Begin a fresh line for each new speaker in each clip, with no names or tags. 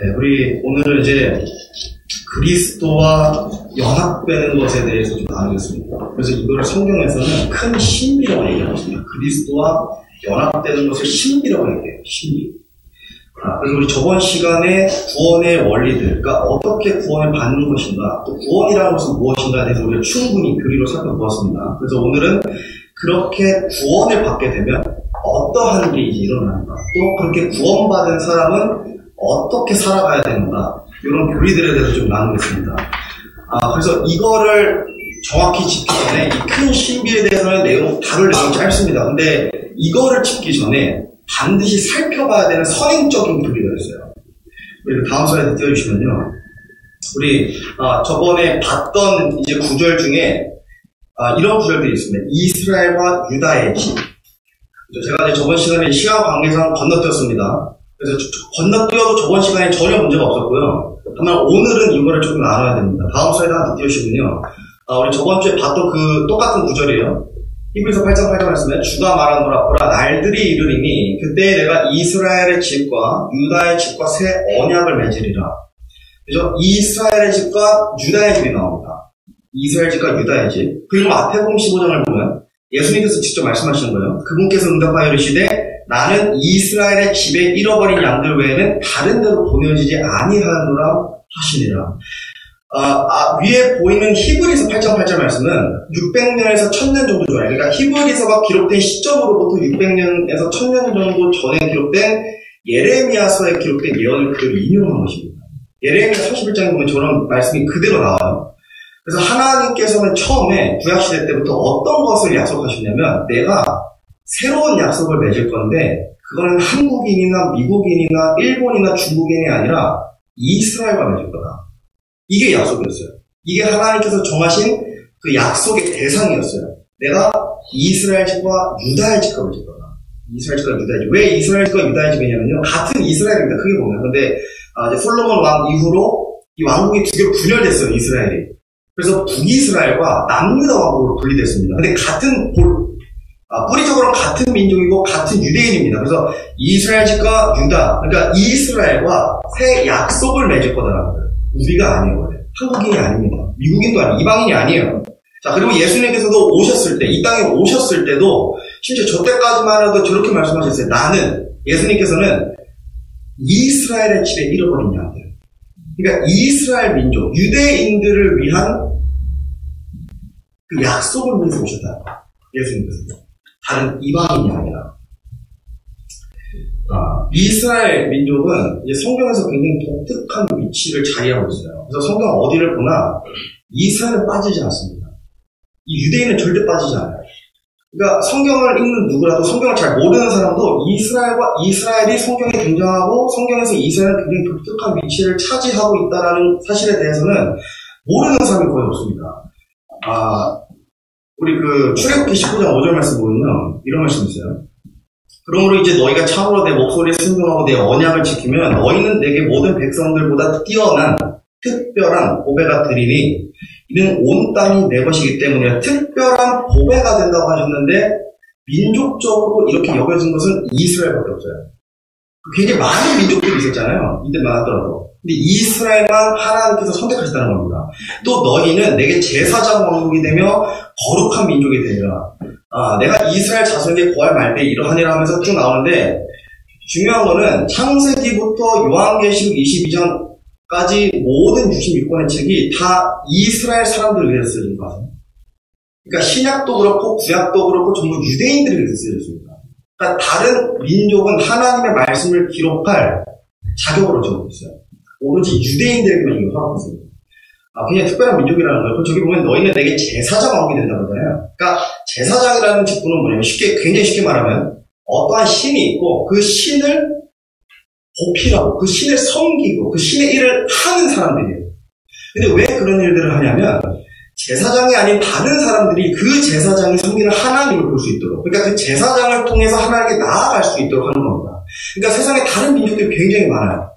네, 우리 오늘은 이제 그리스도와 연합되는 것에 대해서 좀 나누겠습니다. 그래서 이거를 성경에서는 큰 신비라고 얘기하고 있습니다. 그리스도와 연합되는 것을 신비라고 얘기해요. 신비. 그래서 우리 저번 시간에 구원의 원리들, 그러니까 어떻게 구원을 받는 것인가, 또 구원이라는 것은 무엇인가에 대해서 우리가 충분히 교리로 살펴보았습니다. 그래서 오늘은 그렇게 구원을 받게 되면 어떠한 일이 일어나는가, 또 그렇게 구원받은 사람은 어떻게 살아가야 되는가, 이런 교리들에 대해서 좀 나누겠습니다. 그래서 이거를 정확히 짚기 전에 이 큰 신비에 대해서는 다룰 내용이 짧습니다. 근데 이거를 짚기 전에 반드시 살펴봐야 되는 선행적인 교리가 있어요. 우리 다음 슬라이드 띄워주시면요. 우리 저번에 봤던 이제 구절 중에 이런 구절들이 있습니다. 이스라엘과 유다의 집. 제가 이제 저번 시간에 시간 관계상 건너뛰었습니다. 그래서 건너뛰어도 저번 시간에 전혀 문제가 없었고요. 다만 오늘은 이거를 조금 나눠야 됩니다. 다음 슬라이드 하나 띄워주시면요. 우리 저번 주에 봤던 그 똑같은 구절이에요. 히브리서 8장 8절 말씀에 주가 말하노라 보라 날들이 이르리니 그때 내가 이스라엘의 집과 유다의 집과 새 언약을 맺으리라. 그죠? 이스라엘의 집과 유다의 집이 나옵니다. 이스라엘 집과 유다의 집. 그리고 마태복음 15장을 보면 예수님께서 직접 말씀하시는 거예요. 그분께서 응답하여 이르시되 나는 이스라엘의 집에 잃어버린 양들 외에는 다른 데로 보내지지 아니하노라 하시니라. 위에 보이는 히브리서 8장 8절 말씀은 600년에서 1000년 정도 전에, 그러니까 히브리서가 기록된 시점으로부터 600년에서 1000년 정도 전에 기록된 예레미야서에 기록된 예언을 그대로 인용한 것입니다. 예레미야 31장에 보면 저런 말씀이 그대로 나와요. 그래서 하나님께서는 처음에 구약시대 때부터 어떤 것을 약속하셨냐면 내가 새로운 약속을 맺을 건데 그거는 한국인이나 미국인이나 일본이나 중국인이 아니라 이스라엘과 맺을 거다. 이게 약속이었어요. 이게 하나님께서 정하신 그 약속의 대상이었어요. 내가 이스라엘 집과 유다의 집과 맺을 거다. 이스라엘 집과 유다의 집. 왜 이스라엘 집과 유다의 집이냐면요. 같은 이스라엘입니다. 크게 보면. 근데 이제 솔로몬 왕 이후로 이 왕국이 두 개로 분열됐어요. 이스라엘이. 그래서 북이스라엘과 남유다 왕국으로 분리됐습니다. 근데 같은 뿌리적으로는 같은 민족이고 같은 유대인입니다. 그래서 이스라엘 집과 유다, 그러니까 이스라엘과 새 약속을 맺을 거다라는 거예요. 우리가 아니에요. 한국인이 아닙니다. 미국인도 아니에요. 이방인이 아니에요. 자, 그리고 예수님께서도 오셨을 때, 이 땅에 오셨을 때도 심지어 저 때까지만 해도 저렇게 말씀하셨어요. 나는, 예수님께서는 이스라엘의 집에 잃어버린 양들. 그러니까 이스라엘 민족, 유대인들을 위한 그 약속을 위해서 오셨다. 예수님께서도. 다른 이방인이 아니라. 이스라엘 민족은 이제 성경에서 굉장히 독특한 위치를 자리하고 있어요. 그래서 성경 어디를 보나 이스라엘은 빠지지 않습니다. 이 유대인은 절대 빠지지 않아요. 그러니까 성경을 읽는 누구라도 성경을 잘 모르는 사람도 이스라엘이 성경에 등장하고 성경에서 이스라엘은 굉장히 독특한 위치를 차지하고 있다는 사실에 대해서는 모르는 사람이 거의 없습니다. 우리 그 출애굽기 19장 5절 말씀 보면요. 이런 말씀이 있어요. 그러므로 이제 너희가 참으로 내 목소리에 순종하고 내 언약을 지키면 너희는 내게 모든 백성들보다 뛰어난 특별한 보배가 되리니 이는 온 땅이 내 것이기 때문에 특별한 보배가 된다고 하셨는데 민족적으로 이렇게 여겨진 것은 이스라엘밖에 없어요. 굉장히 많은 민족들이 있었잖아요. 이때 많았더라도. 근데 이스라엘만 하나님께서 선택하셨다는 겁니다. 또 너희는 내게 제사장 왕국이 되며 거룩한 민족이 되리라. 내가 이스라엘 자손에게 구할 말때 이러하니라 하면서 쭉 나오는데 중요한 거는 창세기부터 요한계시록 22장까지 모든 66권의 책이 다 이스라엘 사람들을 위해서 쓰여진 거예요. 그러니까 신약도 그렇고 구약도 그렇고 전부 유대인들을 위해서 쓰여졌습니다. 그러니까 다른 민족은 하나님의 말씀을 기록할 자격으로 적고 있어요. 오로지 유대인들에게만 이걸 허락했습니다. 그냥 특별한 민족이라는 거예요. 저기 보면 너희는 내게 제사장 왕국이 된다고 하잖아요. 그러니까 제사장이라는 직분은 뭐냐면 굉장히 쉽게 말하면 어떠한 신이 있고 그 신을 보필하고 그 신을 섬기고 그 신의 일을 하는 사람들이에요. 근데 왜 그런 일들을 하냐면 제사장이 아닌 다른 사람들이 그 제사장이 섬기는 하나님을 볼 수 있도록, 그러니까 그 제사장을 통해서 하나님께 나아갈 수 있도록 하는 겁니다. 그러니까 세상에 다른 민족들이 굉장히 많아요.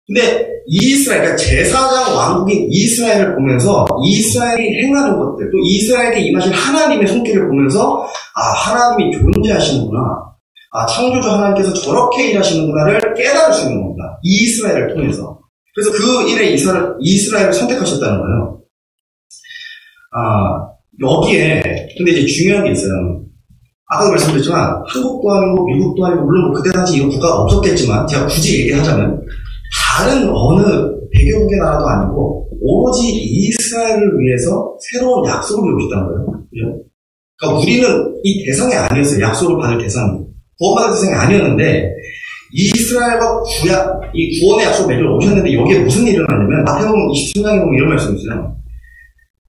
근데 이스라엘, 그러니까 제사장 왕국인 이스라엘을 보면서 이스라엘이 행하는 것들, 또 이스라엘에게 임하신 하나님의 손길을 보면서 하나님이 존재하시는구나, 창조주 하나님께서 저렇게 일하시는구나를 깨달을 수 있는 겁니다. 이스라엘을 통해서. 그래서 그 일에 이스라엘을 선택하셨다는 거예요. 여기에 근데 이제 중요한 게 있어요. 아까도 말씀드렸지만 한국도 아니고 미국도 아니고 물론 그때 당시 이런 국가가 없었겠지만 제가 굳이 얘기하자면 다른 어느 100여 개의 나라도 아니고 오로지 이스라엘을 위해서 새로운 약속을 이루고 있다는 거예요. 그죠? 그러니까 우리는 이 대상이 아니었어요. 약속을 받을 대상이. 구원받을 대상이 아니었는데 이스라엘과 이 구원의 약속 맺으러 오셨는데 여기에 무슨 일이 일어나냐면 마태복음 23장에 보면 이런 말씀이 있어요.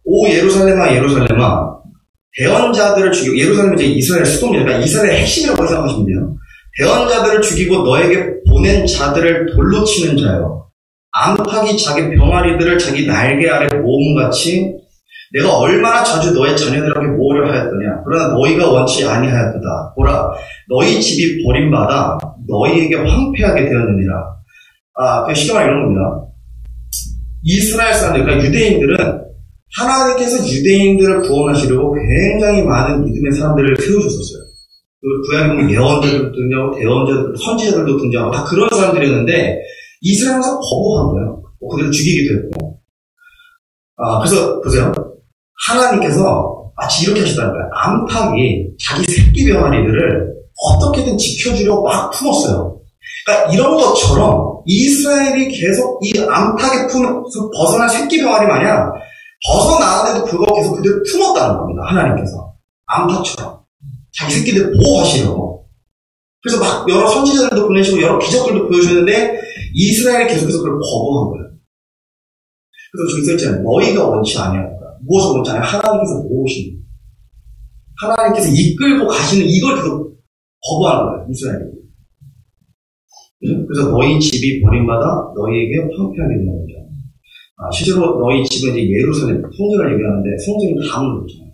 오 예루살렘아 예루살렘아 대언자들을 죽이고 예루살렘은 이제 이스라엘 수도입니다. 그러니까 이스라엘의 핵심이라고 생각하시면 돼요. 대언자들을 죽이고 너에게 보낸 자들을 돌로 치는 자여 암탉이 자기 병아리들을 자기 날개 아래 모음같이 내가 얼마나 자주 너의 자녀들에게 모으려 하였더냐. 그러나 너희가 원치 아니하였도다. 보라 너희 집이 버림받아 너희에게 황폐하게 되었느니라. 그 쉽게 말하면 이런 겁니다. 이스라엘 사람들, 그러니까 유대인들은 하나님께서 유대인들을 구원하시려고 굉장히 많은 믿음의 사람들을 세우셨었어요. 구약에 보면 예언자들도 등장하고 대언자들, 선지자들도 등장하고 다 그런 사람들이었는데 이스라엘에서 거부한 거예요. 그들을 죽이기도 했고. 그래서 보세요. 하나님께서 마치 이렇게 하시다는 거예요. 암탉이 자기 새끼 병아리들을 어떻게든 지켜주려고 막 품었어요. 그러니까 이런 것처럼 이스라엘이 계속 이 암탉의 품에서 벗어날 새끼 병아리 마냥 벗어나는데도 불구하고 계속 그들을 품었다는 겁니다. 하나님께서. 암탉처럼. 자기 새끼들 보호하시려고. 그래서 막 여러 선지자들도 보내시고 여러 기적들도 보여주는데 이스라엘이 계속해서 그걸 거부한 거예요. 그래서 저기 써있잖아요. 너희가 원치 아니하다. 무엇을 원치 아니하다. 하나님께서 모으시는 거예요. 하나님께서 이끌고 가시는 이걸 계속 거부하는 거예요. 이스라엘이. 그래서 너희 집이 버림받아 너희에게 황폐하게 되는 거죠. 실제로 너희 집은 이제 예루살렘, 성전을 얘기하는데 성전이 다 무너졌잖아요.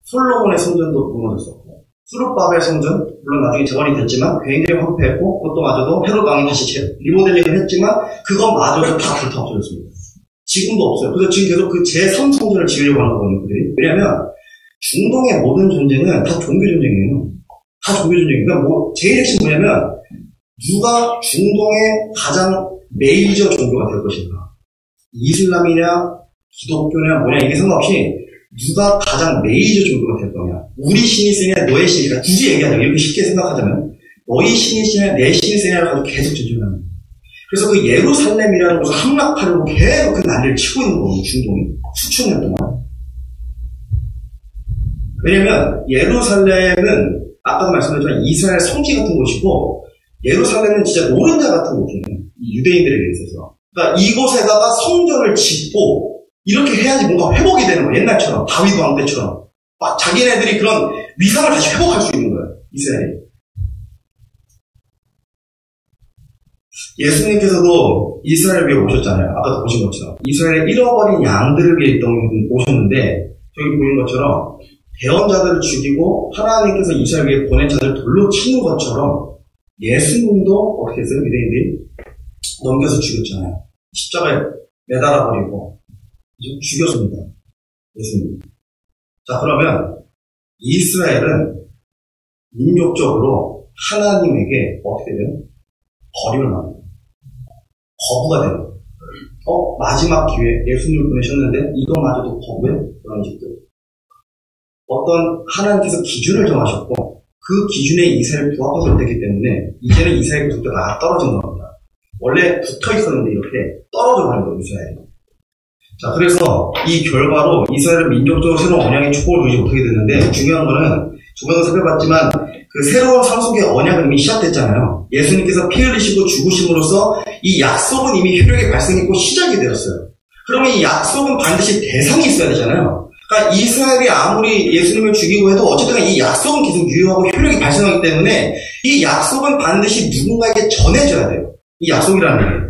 솔로몬의 성전도 무너졌었고, 수르바벨 성전, 물론 나중에 재건이 됐지만 굉장히 황폐했고, 그것도마저도 헤롯 왕이 다시 리모델링을 했지만 그것마저도 다 불타 없어졌습니다. 지금도 없어요. 그래서 지금 계속 그 제3성전을 지으려고 하는 거거든요. 왜냐하면 중동의 모든 전쟁은 다 종교 전쟁이에요. 다 종교 전쟁이에요. 그러니까 제일 핵심 뭐냐면 누가 중동의 가장 메이저 종교가 될 것인가. 이슬람이냐 기독교냐 뭐냐 이게 상관없이 누가 가장 메이저 종교가 될 거냐. 우리 신이 세냐 너의 신이 세냐. 굳이 얘기하자면 이렇게 쉽게 생각하자면 너희 신이 세냐 내 신이 세냐를 가지고 계속 전쟁하는 거예요. 그래서 그 예루살렘이라는 곳을 함락하려고 계속 그 난리를 치고 있는 거예요. 중동이. 수천 년 동안. 왜냐면 예루살렘은 아까도 말씀드렸지만 이스라엘 성지 같은 곳이고 예루살렘은 진짜 노른자 같은 곳이에요. 유대인들에게 있어서. 그러니까 이곳에다가 성전을 짓고 이렇게 해야지 뭔가 회복이 되는 거예요. 옛날처럼. 다윗 왕 때처럼. 막 자기네들이 그런 위상을 다시 회복할 수 있는 거예요. 이스라엘이. 예수님께서도 이스라엘 위에 오셨잖아요. 아까도 보신 것처럼. 이스라엘의 잃어버린 양들을 위해 오셨는데 저기 보이는 것처럼 대언자들을 죽이고 하나님께서 이스라엘 위에 보낸 자들을 돌로 치는 것처럼 예수님도 어떻게 했어요? 유대인들이 넘겨서 죽였잖아요. 십자가에 매달아버리고 죽였습니다. 예수님. 자, 그러면 이스라엘은 민족적으로 하나님에게 어떻게 돼요? 거리를 납니다. 거부가 돼요. 마지막 기회 예수님을 보내셨는데 이거마저도 거부해? 그런 식들. 어떤 하나님께서 기준을 정하셨고 그 기준에 이스라엘이 부합해서 됐기 때문에 이제는 이스라엘 국가가 떨어진 겁니다. 원래 붙어 있었는데 이렇게 떨어져 버린 거예요, 이스라엘이. 자, 그래서 이 결과로 이스라엘은 민족적으로 새로운 언약의 축복을 누리지 못하게 됐는데 중요한 거는 저번에도 살펴봤지만 그 새로운 상속의 언약은 이미 시작됐잖아요. 예수님께서 피 흘리시고 죽으심으로써 이 약속은 이미 효력이 발생했고 시작이 되었어요. 그러면 이 약속은 반드시 대상이 있어야 되잖아요. 그러니까 이스라엘이 아무리 예수님을 죽이고 해도 어쨌든 이 약속은 계속 유효하고 효력이 발생하기 때문에 이 약속은 반드시 누군가에게 전해져야 돼요. 이 약속이라는 게.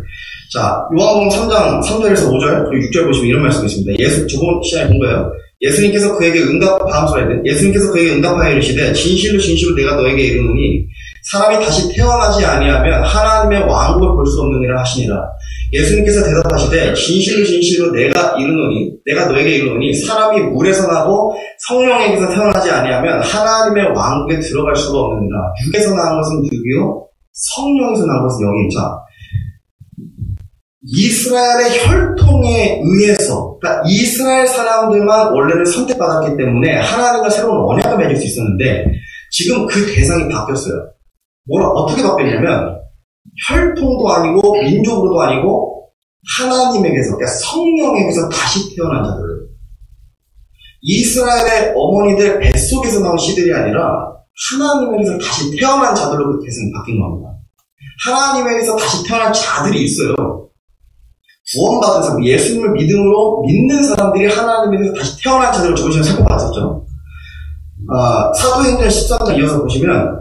자, 요한복음 3장 3절에서 5절 그리고 6절 보시면 이런 말씀이 있습니다. 저번 시간에 본 거예요. 예수님께서 그에게 예수님께서 그에게 응답하여 이르시되 진실로 진실로 내가 너에게 이르노니 사람이 다시 태어나지 아니하면 하나님의 왕국을 볼 수 없느니라 하시니라. 예수님께서 대답하시되 진실로 진실로 내가 너에게 이르노니 사람이 물에서 나고 성령에게서 태어나지 아니하면 하나님의 왕국에 들어갈 수가 없느니라. 육에서 나는 것은 육이요 성령에서 나온 것은 여기, 자, 이스라엘의 혈통에 의해서, 그러니까 이스라엘 사람들만 원래는 선택받았기 때문에 하나님과 새로운 언약을 맺을 수 있었는데, 지금 그 대상이 바뀌었어요. 어떻게 바뀌었냐면, 혈통도 아니고, 민족으로도 아니고, 하나님에게서, 그러니까 성령에게서 다시 태어난 자들. 이스라엘의 어머니들 뱃속에서 나온 씨들이 아니라, 하나님에게서 다시 태어난 자들로 그 대상이 바뀐 겁니다. 하나님에게서 다시 태어난 자들이 있어요. 구원받은 사람, 예수님을 믿음으로 믿는 사람들이 하나님에게서 다시 태어난 자들을 저번 시간에 살펴봤었죠. 사도행전 13장 이어서 보시면,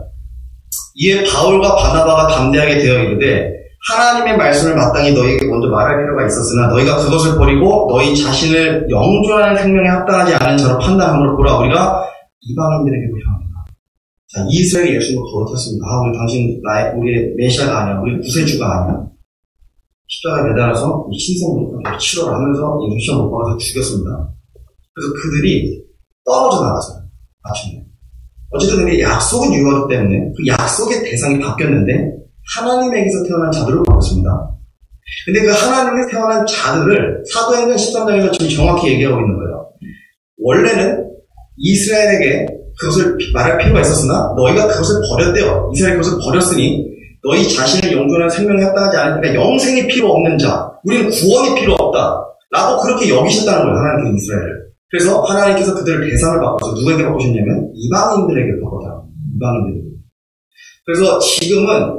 이에 바울과 바나바가 담대하게 되어 이르되 하나님의 말씀을 마땅히 너희에게 먼저 말할 필요가 있었으나 너희가 그것을 버리고 너희 자신을 영존하는 생명에 합당하지 않은 자로 판단함으로 보라. 우리가 이방인들에게로 향한다. 자, 이스라엘이 예수님을 거듭했습니다. 우리 당신 우리의 메시아가 아니야. 우리 구세주가 아니야. 십자가에 매달아서 이 신성을 치러라 하면서 예수 시험 못 박아서 죽였습니다. 그래서 그들이 떨어져 나갔어요. 마침내. 어쨌든 이게 약속은 유효하기 때문에 그 약속의 대상이 바뀌었는데 하나님에게서 태어난 자들로 바꿨습니다. 근데 그 하나님에서 태어난 자들을 사도행전 13장에서 지금 정확히 얘기하고 있는 거예요. 원래는 이스라엘에게 그것을 말할 필요가 있었으나 너희가 그것을 버렸대요. 이스라엘이 그것을 버렸으니 너희 자신을 영존한 생명에 합당하지 않으니까 영생이 필요 없는 자, 우리는 구원이 필요 없다 라고 그렇게 여기셨다는 거예요. 하나님께서 이스라엘을. 그래서 하나님께서 그들을 대상을 바꿔서 누구에게 바꾸셨냐면 이방인들에게 바꿨다. 이방인들에게. 그래서 지금은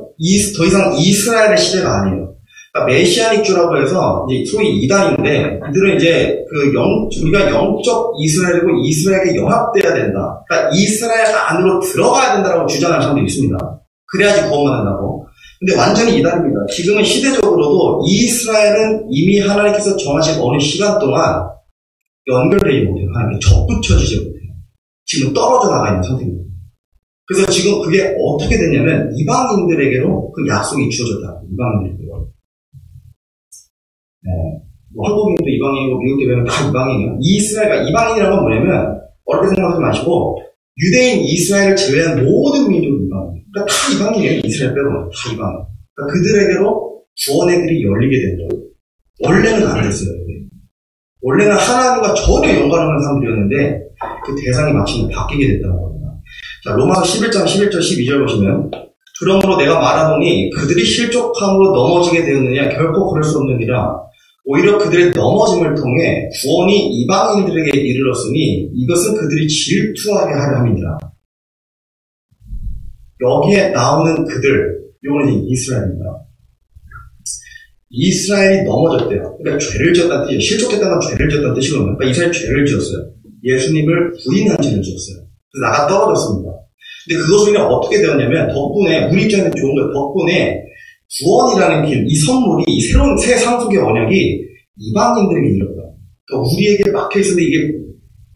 더 이상 이스라엘의 시대가 아니에요. 그러니까 메시아닉주라고 해서 이제 소위 이단인데 이들은 이제 우리가 영적 이스라엘이고 이스라엘에게 연합돼야 된다. 그러니까 이스라엘 안으로 들어가야 된다라고 주장하는 사람들이 있습니다. 그래야지 구원받는다고. 근데 완전히 이단입니다. 지금은 시대적으로도 이스라엘은 이미 하나님께서 정하신 어느 시간 동안 연결되지 못해요. 하나님께 접붙여지지 못해요. 지금 떨어져 나가 있는 상태입니다. 그래서 지금 그게 어떻게 됐냐면 이방인들에게로 그 약속이 주어졌다. 이방인들에게로. 한국인도 이방인이고 미국도 이방인 다 이방인이에요. 이스라엘과 이방인이라는 건 뭐냐면 어렵게 생각하지 마시고 유대인 이스라엘을 제외한 모든 민족이 이방인. 그러니까 다 이방인이에요. 이스라엘 빼고 다 이방인. 그러니까 그들에게로 구원의 길이 열리게 된 거예요. 원래는 안 됐어요. 원래는 하나님과 전혀 연관하는 사람들이었는데 그 대상이 마침내 바뀌게 됐다는 겁니다. 자, 로마서 11장 11절 12절 보시면 그러므로 내가 말하노니 그들이 실족함으로 넘어지게 되었느냐 결코 그럴 수 없느니라. 오히려 그들의 넘어짐을 통해 구원이 이방인들에게 이르렀으니 이것은 그들이 질투하게 하려 함이니라. 여기에 나오는 그들, 이거는 이스라엘입니다. 이스라엘이 넘어졌대요. 그러니까 죄를 지었다는 뜻이에요. 실족했다는 건 죄를 지었다는 뜻이거든요. 그러니까 이스라엘이 죄를 지었어요. 예수님을 부인한 죄를 지었어요. 그래서 나가 떨어졌습니다. 근데 그것은 어떻게 되었냐면 덕분에 우리 입장에서 좋은 거예요. 덕분에 구원이라는 길, 이 선물이 이 새로운 새 상속의 언약이 이방인들에게 이르렀다. 그러니까 우리에게 막혀 있었는데 이게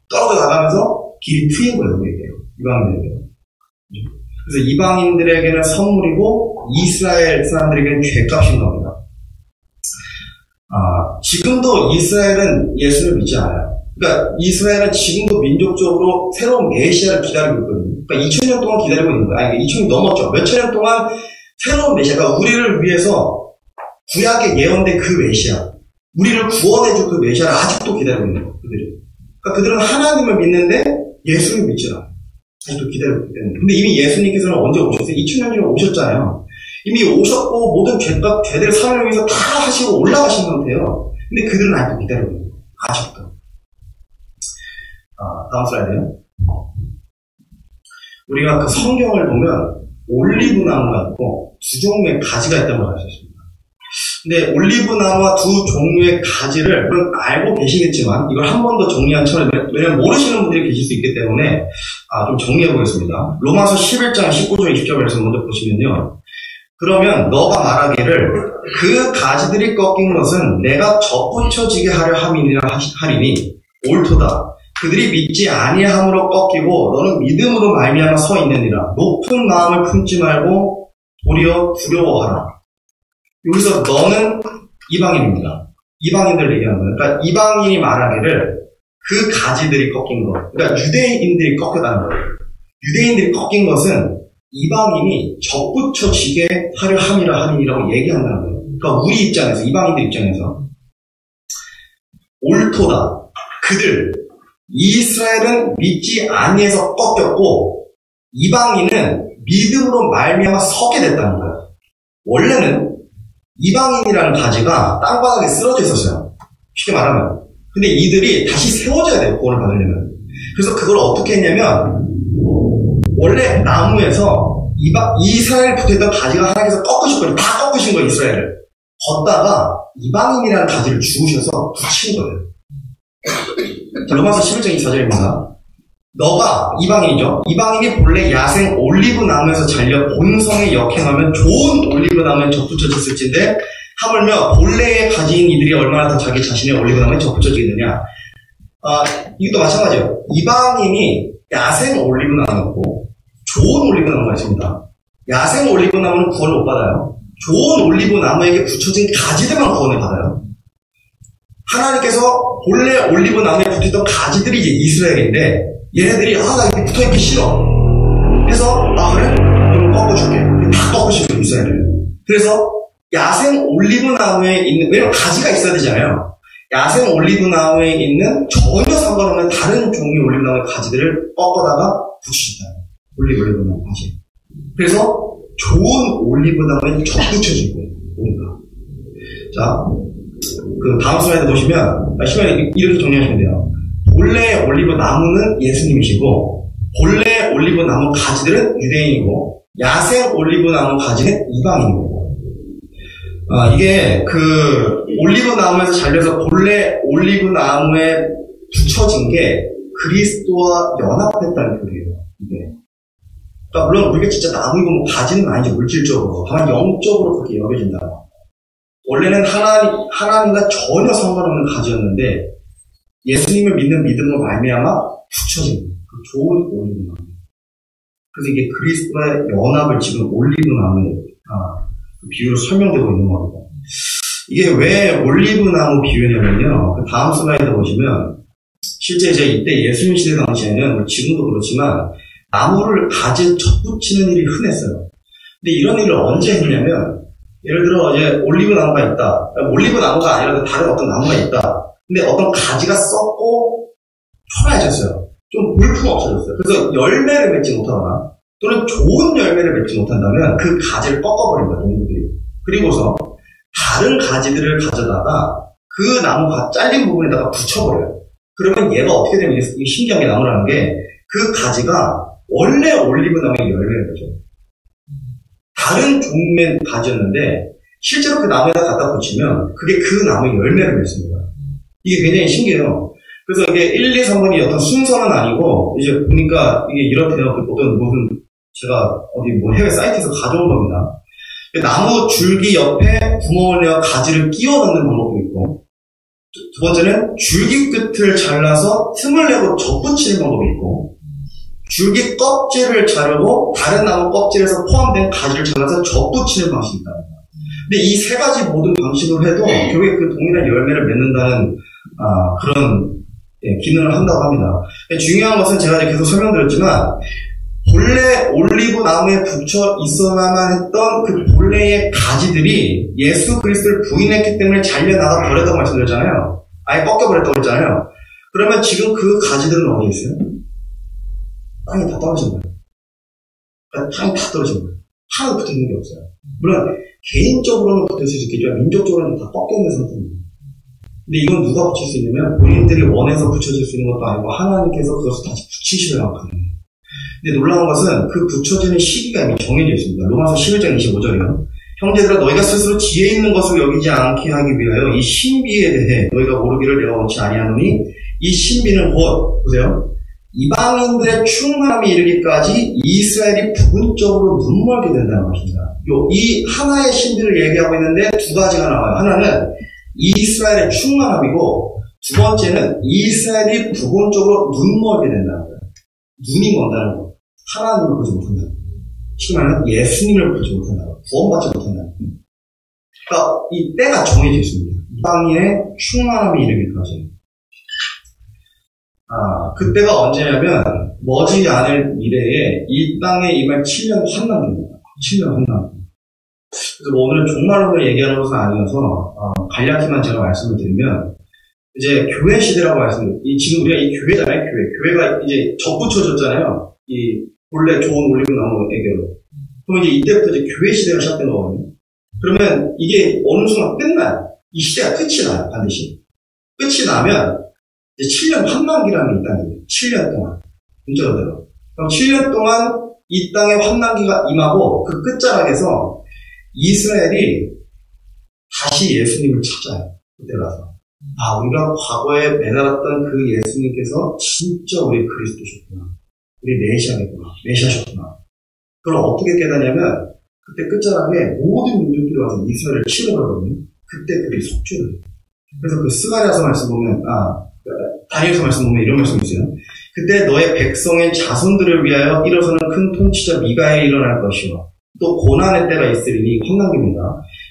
떨어져 나가면서 길이 트인 거예요. 우리에게 이방인들에게. 그래서 이방인들에게는 선물이고 이스라엘 사람들에게는 죄값인 겁니다. 지금도 이스라엘은 예수를 믿지 않아요. 그러니까 이스라엘은 지금도 민족적으로 새로운 메시아를 기다리고 있거든요. 그러니까 2000년 동안 기다리고 있는 거예요. 아니, 2000년 넘었죠. 몇천 년 동안 새로운 메시아, 그러니까 우리를 위해서 구약에 예언된 그 메시아, 우리를 구원해줄 그 메시아를 아직도 기다리고 있는 거예요. 그러니까 그들은 하나님을 믿는데 예수를 믿지 않아요. 아직도 기다리고 있기 때문에. 근데 이미 예수님께서는 언제 오셨어요? 2000년 전에 오셨잖아요. 이미 오셨고 모든 죄들을 사람을 위해서 다 하시고 올라가신 상태예요. 근데 그들은 아직도 기다리고 있는 거예요. 아직도. 다음 슬라이드요. 우리가 그 성경을 보면 올리브 나무가 있고 두 종류의 가지가 있다고 알 수 있습니다. 근데 올리브 나무와 두 종류의 가지를 알고 계시겠지만 이걸 한 번 더 정리한 처럼, 왜냐면 모르시는 분들이 계실 수 있기 때문에 좀 정리해 보겠습니다. 로마서 11장 19절 20절에서 먼저 보시면요. 그러면 너가 말하기를 그 가지들이 꺾인 것은 내가 접붙여지게 하려 함이니라 하리니 옳도다. 그들이 믿지 아니함으로 꺾이고 너는 믿음으로 말미암아 서 있느니라. 높은 마음을 품지 말고 도리어 두려워하라. 여기서 너는 이방인입니다. 이방인들 얘기하는 거예요. 그러니까 이방인이 말하기를 그 가지들이 꺾인 것, 그러니까 유대인들이 꺾였다는 거예요. 유대인들이 꺾인 것은 이방인이 적붙여지게 하려 함이라고 얘기한다는 거예요. 그러니까 우리 입장에서, 이방인들 입장에서 옳도다. 그들 이스라엘은 믿지 아니해서 꺾였고 이방인은 믿음으로 말미암아 서게 됐다는 거예요. 원래는 이방인이라는 가지가 땅바닥에 쓰러져 있었어요. 쉽게 말하면. 근데 이들이 다시 세워져야 돼요. 구원을 받으려면. 그래서 그걸 어떻게 했냐면 원래 나무에서 이스라엘 붙어있던 가지가 하나님께서 꺾으셨거든요. 다 꺾으신 거예요. 이스라엘을. 걷다가 이방인이라는 가지를 주우셔서 붙인 거예요. 자, 로마서 11장 24절입니다. 너가 이방인이죠. 이방인이 본래 야생 올리브 나무에서 잘려 본성에 역행하면 좋은 올리브 나무에 접붙여졌을진데 하물며 본래의 가지인 이들이 얼마나 더 자기 자신의 올리브 나무에 접붙여지겠느냐. 이것도 마찬가지예요. 이방인이 야생 올리브 나무였고 좋은 올리브 나무가 있습니다. 야생 올리브 나무는 구원을 못 받아요. 좋은 올리브 나무에게 붙여진 가지들만 구원을 받아요. 하나님께서 본래 올리브 나무에 붙었던 가지들이 이제 이스라엘인데 얘네들이 나 이렇게 붙어있기 싫어. 그래서 그래? 그럼 꺾어줄게. 다 꺾으시고 이스라엘을. 그래서 야생 올리브 나무에 있는, 왜냐면 가지가 있어야 되잖아요. 야생 올리브 나무에 있는 전혀 상관없는 다른 종류의 올리브 나무의 가지들을 꺾어다가 붙이셨다. 올리브 나무 가지. 그래서 좋은 올리브 나무에 접붙여진 거예요. 뭔가. 자, 그 다음 슬라이드 보시면, 이렇게 정리하시면 돼요. 본래 올리브 나무는 예수님이시고, 본래 올리브 나무 가지들은 유대인이고, 야생 올리브 나무 가지는 이방인이고. 이게 그 올리브 나무에서 잘려서 본래 올리브 나무에 붙여진 게 그리스도와 연합했다는 표현이에요. 이게. 그러니까 물론 우리가 진짜 나무이고 뭐 가지는 아니죠. 물질적으로. 다만 영적으로 그렇게 여겨진다. 원래는 하나님과 전혀 상관없는 가지였는데 예수님을 믿는 믿음으로 말미암아 붙여진 그 좋은 올리브 나무. 그래서 이게 그리스도와의 연합을 지금 올리브 나무에 그 비유로 설명되고 있는 겁니다. 이게 왜 올리브 나무 비유냐면요. 그 다음 슬라이드 보시면 실제 이제 이때 예수님 시대 당시에는 지금도 그렇지만 나무를 가지에 접붙이는 일이 흔했어요. 근데 이런 일을 언제 했냐면 예를 들어 이제 올리브 나무가 있다. 올리브 나무가 아니라 다른 어떤 나무가 있다. 근데 어떤 가지가 썩고 초라해졌어요. 좀 물품 없어졌어요. 그래서 열매를 맺지 못하거나 또는 좋은 열매를 맺지 못한다면 그 가지를 꺾어버린 거예요. 농부들이. 그리고서 다른 가지들을 가져다가 그 나무가 잘린 부분에다가 붙여버려요. 그러면 얘가 어떻게 되면 이게 신기한 게 나무라는 게 그 가지가 원래 올리브 나무의 열매를 맺어요. 다른 종류의 가지였는데 실제로 그 나무에다 갖다 붙이면 그게 그 나무의 열매를 맺습니다. 이게 굉장히 신기해요. 그래서 이게 1, 2, 3번이 어떤 순서는 아니고 이제 보니까 이게 이렇게요. 어떤 무슨 제가 어디 뭐 해외 사이트에서 가져온 겁니다. 나무 줄기 옆에 구멍을 내어 가지를 끼워 넣는 방법도 있고 두 번째는 줄기 끝을 잘라서 틈을 내고 접붙이는 방법이 있고 줄기 껍질을 자르고 다른 나무 껍질에서 포함된 가지를 잘라서 접붙이는 방식이 있다. 근데 이 세 가지 모든 방식으로 해도 결국에 그 동일한 열매를 맺는다는 그런 기능을 한다고 합니다. 중요한 것은 제가 이제 계속 설명드렸지만 본래 올리브 나무에 붙여 있어야만 했던 그 본래의 가지들이 예수 그리스도를 부인했기 때문에 잘려나가 버렸다고 말씀드렸잖아요. 아예 꺾여버렸다고 했잖아요. 그러면 지금 그 가지들은 어디 있어요? 땅에 다 떨어진 거예요. 그러니까 땅에 다 떨어진 거예요. 하나도 붙어 있는 게 없어요. 물론 개인적으로는 붙을 수 있겠지만 민족적으로는 다 꺾여 있는 상태입니다. 근데 이건 누가 붙일 수 있냐면 본인들이 원해서 붙여질 수 있는 것도 아니고 하나님께서 그것을 다시 붙이시려고 하는 거예요. 근데 놀라운 것은 그 붙여지는 시기가 이미 정해져 있습니다. 로마서 11장 25절이요. 형제들아 너희가 스스로 지혜 있는 것을 여기지 않게 하기 위하여 이 신비에 대해 너희가 모르기를 내가 원치 아니하노니 이 신비는 곧 보세요. 이방인들의 충만함이 이르기까지 이스라엘이 부분적으로 눈멀게 된다는 것입니다. 이 하나의 신비를 얘기하고 있는데 두 가지가 나와요. 하나는 이스라엘의 충만함이고 두 번째는 이스라엘이 부분적으로 눈멀게 된다는 거예요. 눈이 먼다는 거. 하나님을 보지 못한다. 쉽게 말하면 예수님을 보지 못한다. 구원받지 못한다. 그러니까 이 때가 정해져 있습니다. 이방인의 충만함이 이르기까지. 그때가 언제냐면 머지않을 미래에 이 땅에 임할 7년 환난입니다. 7년 환난. 그래서 뭐 오늘은 종말론을 얘기하는 것은 아니어서 간략히만 제가 말씀을 드리면 이제 교회 시대라고 말씀드려요. 지금 우리가 이 교회잖아요. 교회가 이제 접붙여졌잖아요. 이 본래 좋은 올리브나무에게로. 그럼 이제 이때부터 이제 교회 시대가 시작된 거거든요. 그러면 이게 어느 순간 끝나요. 이 시대가 끝이 나요. 반드시. 끝이 나면 이제 7년 환난기라는 게 있다는 거예요. 7년 동안. 문자가 들어. 그럼 7년 동안 이 땅에 환난기가 임하고 그 끝자락에서 이스라엘이 다시 예수님을 찾아요. 그때 가서. 우리가 과거에 매달았던 그 예수님께서 진짜 우리 그리스도셨구나. 우리 메시아셨구나. 그걸 어떻게 깨닫냐면 그때 끝자락에 모든 민족들이 와서 이스라엘을 치러가거든요. 그때 그들이 속죄를 해요. 그래서 그 스가랴서 말씀 보면 다니엘서 말씀 보면 이런 말씀이 있어요. 그때 너의 백성의 자손들을 위하여 일어서는 큰 통치자 미가에 일어날 것이요. 또 고난의 때가 있으리니 환난기입니다.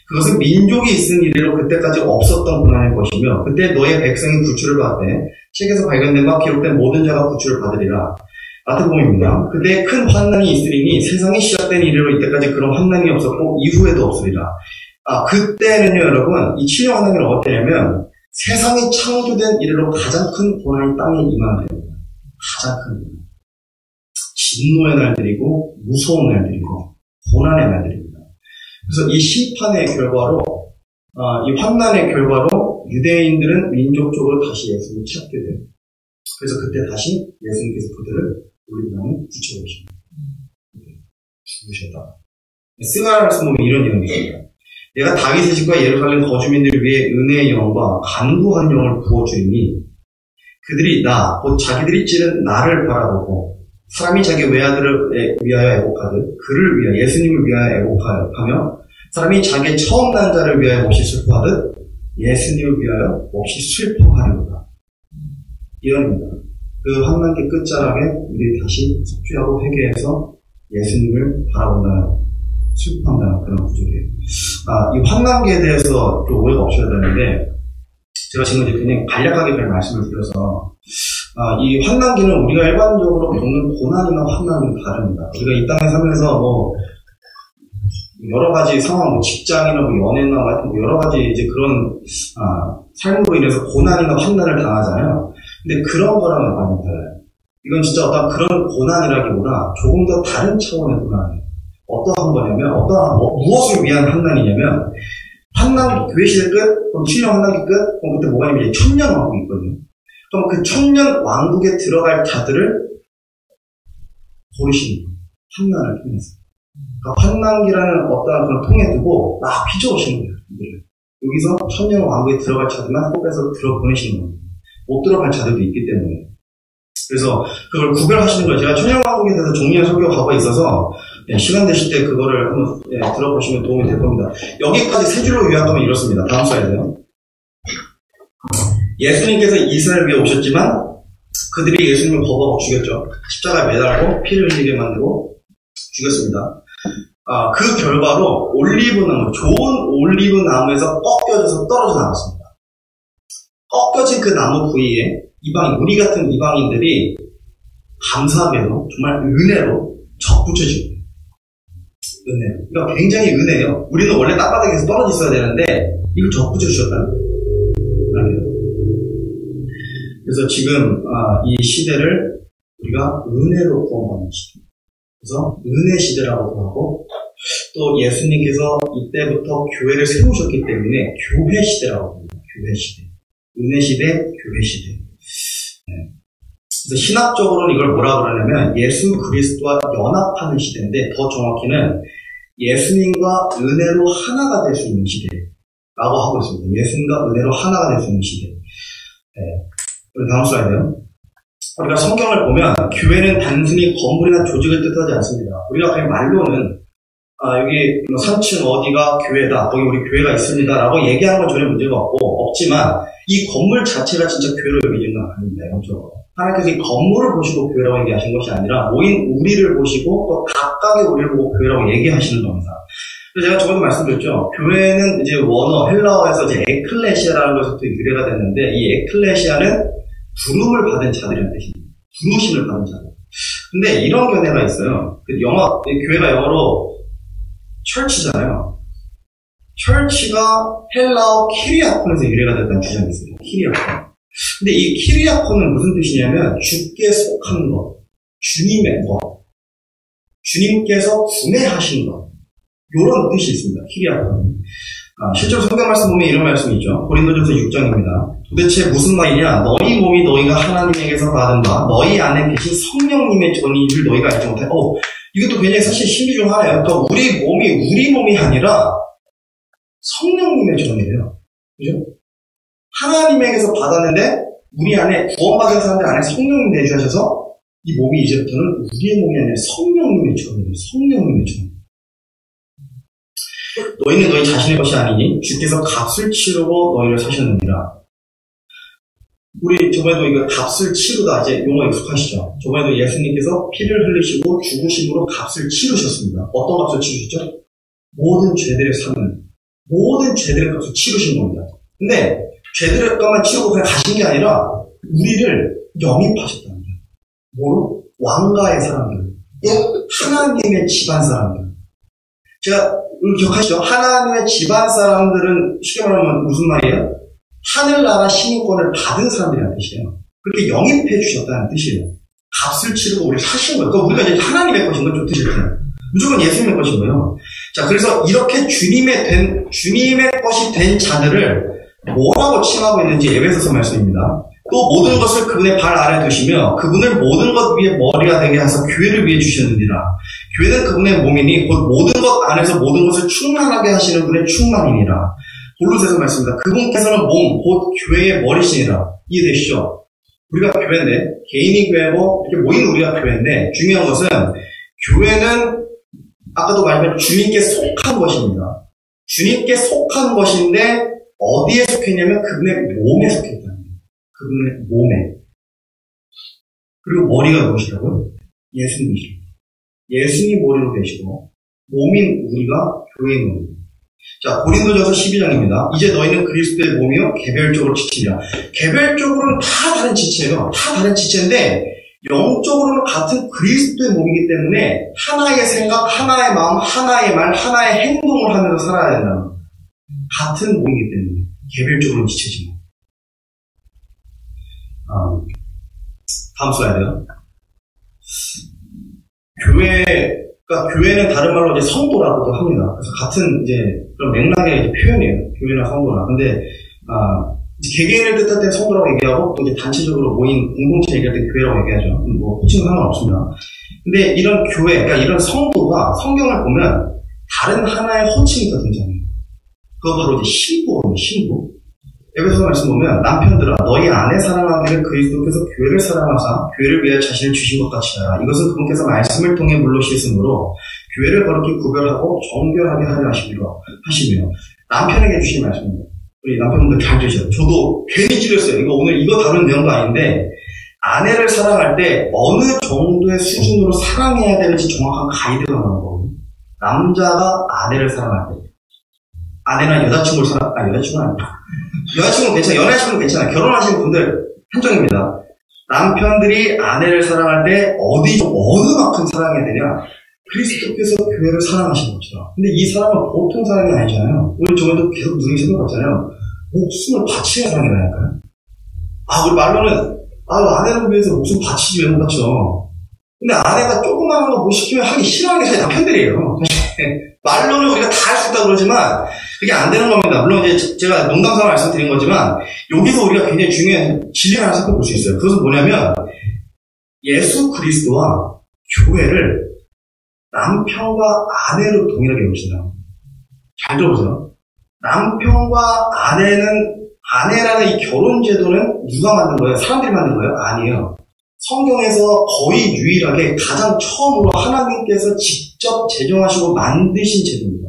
그것은 민족이 있은 이래로 그때까지 없었던 고난일 것이며 그때 너의 백성이 구출을 받되 책에서 발견된 바 기록된 모든 자가 구출을 받으리라. 마태복음입니다. 그때 큰 환난이 있으리니 세상이 시작된 이래로 이때까지 그런 환난이 없었고 이후에도 없으리라. 그때는요 여러분 이 7년 환난기는 어땠냐면 세상이 창조된 이래로 가장 큰 고난이 땅에 임하는 때입니다. 가장 큰 고난. 진노의 날들이고 무서운 날들이고 고난의 날들입니다. 그래서 이 심판의 결과로 이 환난의 결과로 유대인들은 민족적으로 다시 예수님을 찾게 돼요. 그래서 그때 다시 예수님께서 그들을 올리브나무에 붙여오십니다. 죽으셨다. 스가랴 말씀 보면 이런 내용이 있습니다. 내가 다윗의 집과 예루살렘 거주민들을 위해 은혜의 영과 간구한 영을 부어주리니 그들이 곧 자기들이 찌른 나를 바라보고 사람이 자기 외아들을 위하여 애곡하듯 그를 위하여 예수님을 위하여 애곡하며 사람이 자기 처음 난 자를 위하여 몹시 슬퍼하듯 예수님을 위하여 몹시 슬퍼하리로다. 이언입니다. 그 환난기 끝자락에 우리 다시 속죄하고 회개해서 예수님을 바라본다는 슬퍼한다는 그런 구절이에요. 이 환난기에 대해서 좀 오해가 없어야 되는데 제가 지금 이제 그냥 간략하게 말씀을 드려서 이 환난기는 우리가 일반적으로 겪는 고난이나 환난은 다릅니다. 우리가 이 땅에 살면서 뭐 여러 가지 상황, 직장이나 연애나 같은 여러 가지 이제 그런 삶으로 인해서 고난이나 환난을 당하잖아요. 근데 그런 거랑은 많이 달라요. 이건 진짜 어떤 그런 고난이라기보다 조금 더 다른 차원의 고난이에요. 어떠한 거냐면 무엇을 위한 환난이냐면 교회 시대 끝, 그럼 7년 환난기 끝, 그럼 그때 뭐가 있냐면 천년 왕국이 있거든요. 그럼 그 천년 왕국에 들어갈 자들을 고르시는 거예요. 환난을 통해서. 그러니까 환난기라는 어떠한 그런 통에 두고 막 휘저으시는 거예요. 여기서 천년 왕국에 들어갈 자들만 뽑아서 들어보내시는 겁니다. 못 들어갈 자들도 있기 때문에. 그래서 그걸 구별하시는 거예요. 제가 천년 왕국에 대해서 종류의 설교 과거에 있어서 시간 되실 때 그거를 한번 들어보시면 도움이 될 겁니다. 여기까지 세 줄로 요약하면 이렇습니다. 다음 슬라이드요. 예수님께서 이스라엘 위에 오셨지만 그들이 예수님을 거부하고 죽였죠. 십자가에 매달고 피를 흘리게 만들고 죽였습니다. 그 결과로 올리브나무, 좋은 올리브나무에서 꺾여져서 떨어져 나갔습니다. 꺾여진 그 나무 부위에 우리 같은 이방인들이 감사하게도 정말 은혜로 접붙여진 거예요. 은혜로. 그러니까 굉장히 은혜예요. 우리는 원래 땅바닥에서 떨어져 있어야 되는데 이걸 접붙여 주셨다는 거예요. 그래서 지금 이 시대를 우리가 은혜로 구원받는 시대. 그래서 은혜 시대라고도 하고 또 예수님께서 이때부터 교회를 세우셨기 때문에 교회 시대라고 합니다. 교회 시대. 은혜 시대, 교회 시대. 그래서 신학적으로는 이걸 뭐라 그러냐면 예수 그리스도와 연합하는 시대인데 더 정확히는 예수님과 은혜로 하나가 될 수 있는 시대라고 하고 있습니다. 예수님과 은혜로 하나가 될 수 있는 시대. 우리 다음 슬라이드요. 우리가 성경을 보면 교회는 단순히 건물이나 조직을 뜻하지 않습니다. 우리가 그냥 말로는 여기 3층 어디가 교회다, 거기 우리 교회가 있습니다 라고 얘기하는 건 전혀 문제가 없지만 이 건물 자체가 진짜 교회로 여기지는 아닙니다. 영적으로. 하나님께서 이 건물을 보시고 교회라고 얘기하신 것이 아니라 모인 우리를 보시고 또 각각의 우리를 보고 교회라고 얘기하시는 겁니다. 그래서 제가 저번에 말씀드렸죠. 교회는 이제 원어, 헬라어에서 이제 에클레시아라는 것부터 유래가 됐는데 이 에클레시아는 부름을 받은 자들이라는 뜻입니다. 부르심을 받은 자들. 근데 이런 견해가 있어요. 교회가 영어로 철치잖아요. 철치가 헬라어 키리아콘에서 유래가 됐다는 주장이 있어요. 키리아콘. 근데 이 키리아콘은 무슨 뜻이냐면 주께 속한 것, 주님의 것, 주님께서 구매하신 것, 이런 뜻이 있습니다. 키리아콘. 실제로 성경 말씀 보면 이런 말씀이 있죠. 고린도전서 6장입니다. 도대체 무슨 말이냐? 너희 몸이 너희가 하나님에게서 받은 바 너희 안에 계신 성령님의 전이를 너희가 알지 못해. 이것도 굉장히 사실 신비 중 하나예요. 그러니까 우리 몸이 아니라 성령님의 전이래요. 그죠? 하나님에게서 받았는데 우리 안에 구원받은 사람들 안에 성령님 내주하셔서 이 몸이 이제부터는 우리의 몸이 아니라 성령님의 전이래요. 성령님의 전. 너희는 너희 자신의 것이 아니니 주께서 값을 치르고 너희를 사셨느니라. 우리 저번에도 이거 값을 치르다 이제 용어 익숙하시죠? 저번에도 예수님께서 피를 흘리시고 죽으심으로 값을 치르셨습니다. 어떤 값을 치르셨죠? 모든 죄들의 사는, 모든 죄들의 값을 치르신 겁니다. 근데 죄들의 값만 치르고 그냥 가신 게 아니라 우리를 영입하셨다는 거예요. 뭐로? 왕가의 사람들, 또 하나님의 집안 사람들. 제가 기억하시죠? 하나님의 집안 사람들은 쉽게 말하면 무슨 말이에요? 하늘나라 시민권을 받은 사람들이라는 뜻이에요. 그렇게 영입해 주셨다는 뜻이에요. 값을 치르고 우리를 사신 거예요. 그러니까 우리가 이제 하나님의 것인 건 좀 뜻이 있잖아요. 무조건 예수님의 것인 거예요. 자, 그래서 이렇게 주님의 것이 된 자들을 뭐라고 칭하고 있는지 에베소서 말씀입니다. 또 모든 것을 그분의 발 아래 두시며 그분을 모든 것 위에 머리가 되게 하셔서 교회를 위해 주셨느니라. 교회는 그분의 몸이니 곧 모든 것 안에서 모든 것을 충만하게 하시는 분의 충만이니라. 골로새서 말씀입니다. 그분께서는 몸, 곧 교회의 머리시니라. 이해되시죠? 우리가 교회인데, 개인이 교회고 이렇게 모인 우리가 교회인데 중요한 것은 교회는 아까도 말했지만 주님께 속한 것입니다. 주님께 속한 것인데 어디에 속했냐면 그분의 몸에 속했다는 거예요. 그분의 몸에. 그리고 머리가 무엇이라고요? 예수님이시죠. 예수님 머리로 되시고 몸인 우리가 교회인 겁니다. 자, 고린도전서 12장입니다. 이제 너희는 그리스도의 몸이요 개별적으로 지체이라. 개별적으로는 다 다른 지체예요. 다 다른 지체인데 영적으로는 같은 그리스도의 몸이기 때문에 하나의 생각, 하나의 마음, 하나의 말, 하나의 행동을 하면서 살아야 된다는 거예요. 같은 몸이기 때문에 개별적으로는 지체지만. 다음 슬라이드요. 교회는 다른 말로 이제 성도라고도 합니다. 그래서 같은 이제 그런 맥락의 이제 표현이에요. 교회나 성도나. 근데, 개개인을 뜻할 때 성도라고 얘기하고, 또 이제 단체적으로 모인 공동체 얘기할 때 교회라고 얘기하죠. 호칭은 상관없습니다. 근데 이런 교회, 그러니까 이런 성도가 성경을 보면 다른 하나의 호칭이 더 등장해요. 그거 바로 이제 신부. 에베소서 말씀 보면 남편들아 너희 아내 사랑하기를 그리스도께서 교회를 사랑하사 교회를 위해 자신을 주신 것 같이 하라. 이것은 그분께서 말씀을 통해 물로 씻음으로 교회를 거룩히 구별하고 정결하게 하려 하시며 남편에게 주신 말씀입니다. 우리 남편분들 잘 들으셔요. 저도 괜히 찔렸어요. 이거 다룬 내용도 아닌데 아내를 사랑할 때 어느 정도의 수준으로 사랑해야 되는지 정확한 가이드가 나오는 거거든요. 남자가 아내를 사랑할 때 아내나 여자친구를 여자친구는 아니다. 여자친구는 괜찮아요. 연애친구는 괜찮아요. 결혼하신 분들 한정입니다. 남편들이 아내를 사랑할 때 어느 만큼 사랑해야 되냐? 그리스도께서 교회를 사랑하신 것처럼. 근데 이 사랑은 보통 사랑이 아니잖아요. 우리 저번에도 계속 누누이 생각했잖아요. 목숨을 바치는 사랑이라니까요. 우리 말로는 아내를 위해서 목숨 바치지 왜 못 바쳐? 근데 아내가 조그마한 거 못 시키면 하기 싫어하는 게 사실 남편들이에요. 말로는 우리가 다 할 수 있다고 그러지만 그게 안 되는 겁니다. 물론 이제 제가 농담삼아 말씀드린 거지만 여기서 우리가 굉장히 중요한 진리를 하나 살펴볼 수 있어요. 그것은 뭐냐면 예수 그리스도와 교회를 남편과 아내로 동일하게 여기시다. 잘 들어보세요. 남편과 아내라는 이 결혼 제도는 누가 만든 거예요? 사람들이 만든 거예요? 아니에요. 성경에서 거의 유일하게 가장 처음으로 하나님께서 직접 제정하시고 만드신 제도입니다.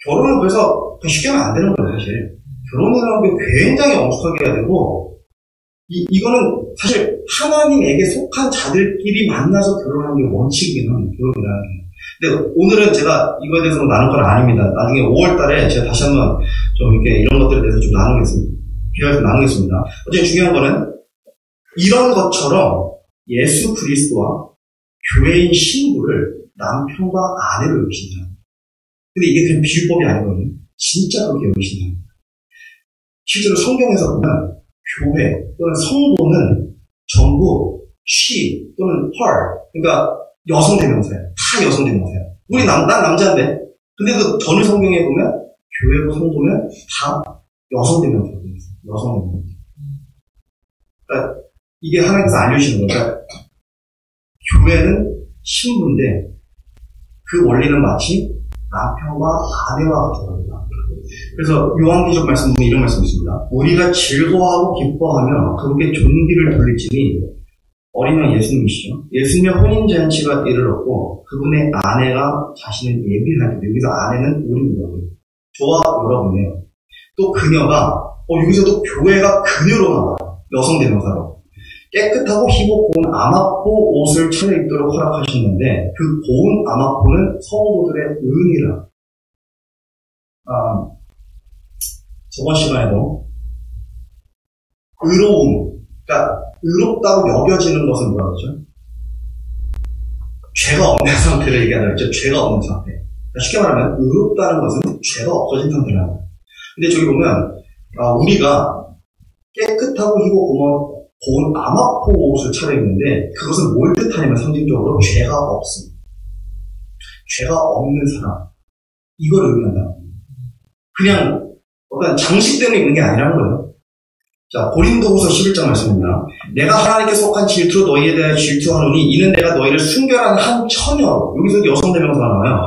결혼은 그래서 쉽게 하면 안 되는 거예요, 사실. 결혼이라는 게 굉장히 엄숙하게 해야 되고, 이거는 사실 하나님에게 속한 자들끼리 만나서 결혼하는 게 원칙이긴 합니다, 결혼이라는 게. 근데 오늘은 제가 이거에 대해서 나눌 건 아닙니다. 나중에 5월 달에 제가 다시 한번 좀 이렇게 이런 것들에 대해서 좀 나누겠습니다. 어쨌든 중요한 거는 이런 것처럼 예수 그리스도와 교회인 신부를 남편과 아내로 여기신다. 근데 이게 그냥 비유법이 아니거든요. 진짜 그렇게 여기신다. 실제로 성경에서 보면 교회 또는 성도는 전부 she 또는 her, 그러니까 여성 대명사예요. 다 여성 대명사예요. 난 남자인데, 근데도 전을 성경에 보면 교회고 성도는 다 여성 대명사예요. 여성 대명사. 그러니까 이게 하나님께서 알려주시는 거예요. 그러니까 교회는 신부인데 그 원리는 마치 남편과 아내와 같은 겁니다. 그래서 요한계시록 말씀 보면 이런 말씀이 있습니다. 우리가 즐거워하고 기뻐하며 그분께 존귀를 돌릴지니 어린 양 예수님이시죠. 예수님의 혼인잔치가 이르렀고 그분의 아내가 자신을 예비하기로, 여기서 아내는 우리입니다. 저와 여러분이에요. 또 그녀가 여기서도 교회가 그녀로 나와요. 여성 대명사로. 깨끗하고 희고 고운 아마포 옷을 차려입도록 허락하셨는데 그 고운 아마포는 성도들의 은이라. 저번 시간에도 의로움, 그러니까 의롭다고 여겨지는 것은 뭐라 그러죠? 죄가 없는 상태를 얘기하는 거죠. 죄가 없는 상태. 그러니까 쉽게 말하면 의롭다는 것은 죄가 없어진 상태라는 거예요. 근데 저기 보면 우리가 깨끗하고 희고 고운 아마포 옷을 차려입는데 그것은 뭘 뜻하냐면 상징적으로 죄가 없음, 죄가 없는 사람, 이걸 의미한다. 그냥 어떤 장식 때문에 입는 게 아니라는 거예요. 자, 고린도후서 11장 말씀입니다. 내가 하나님께 속한 질투로 너희에 대하여 질투하노니 이는 내가 너희를 순결한 한 처녀로, 여기서 여성 대명사가 나와요.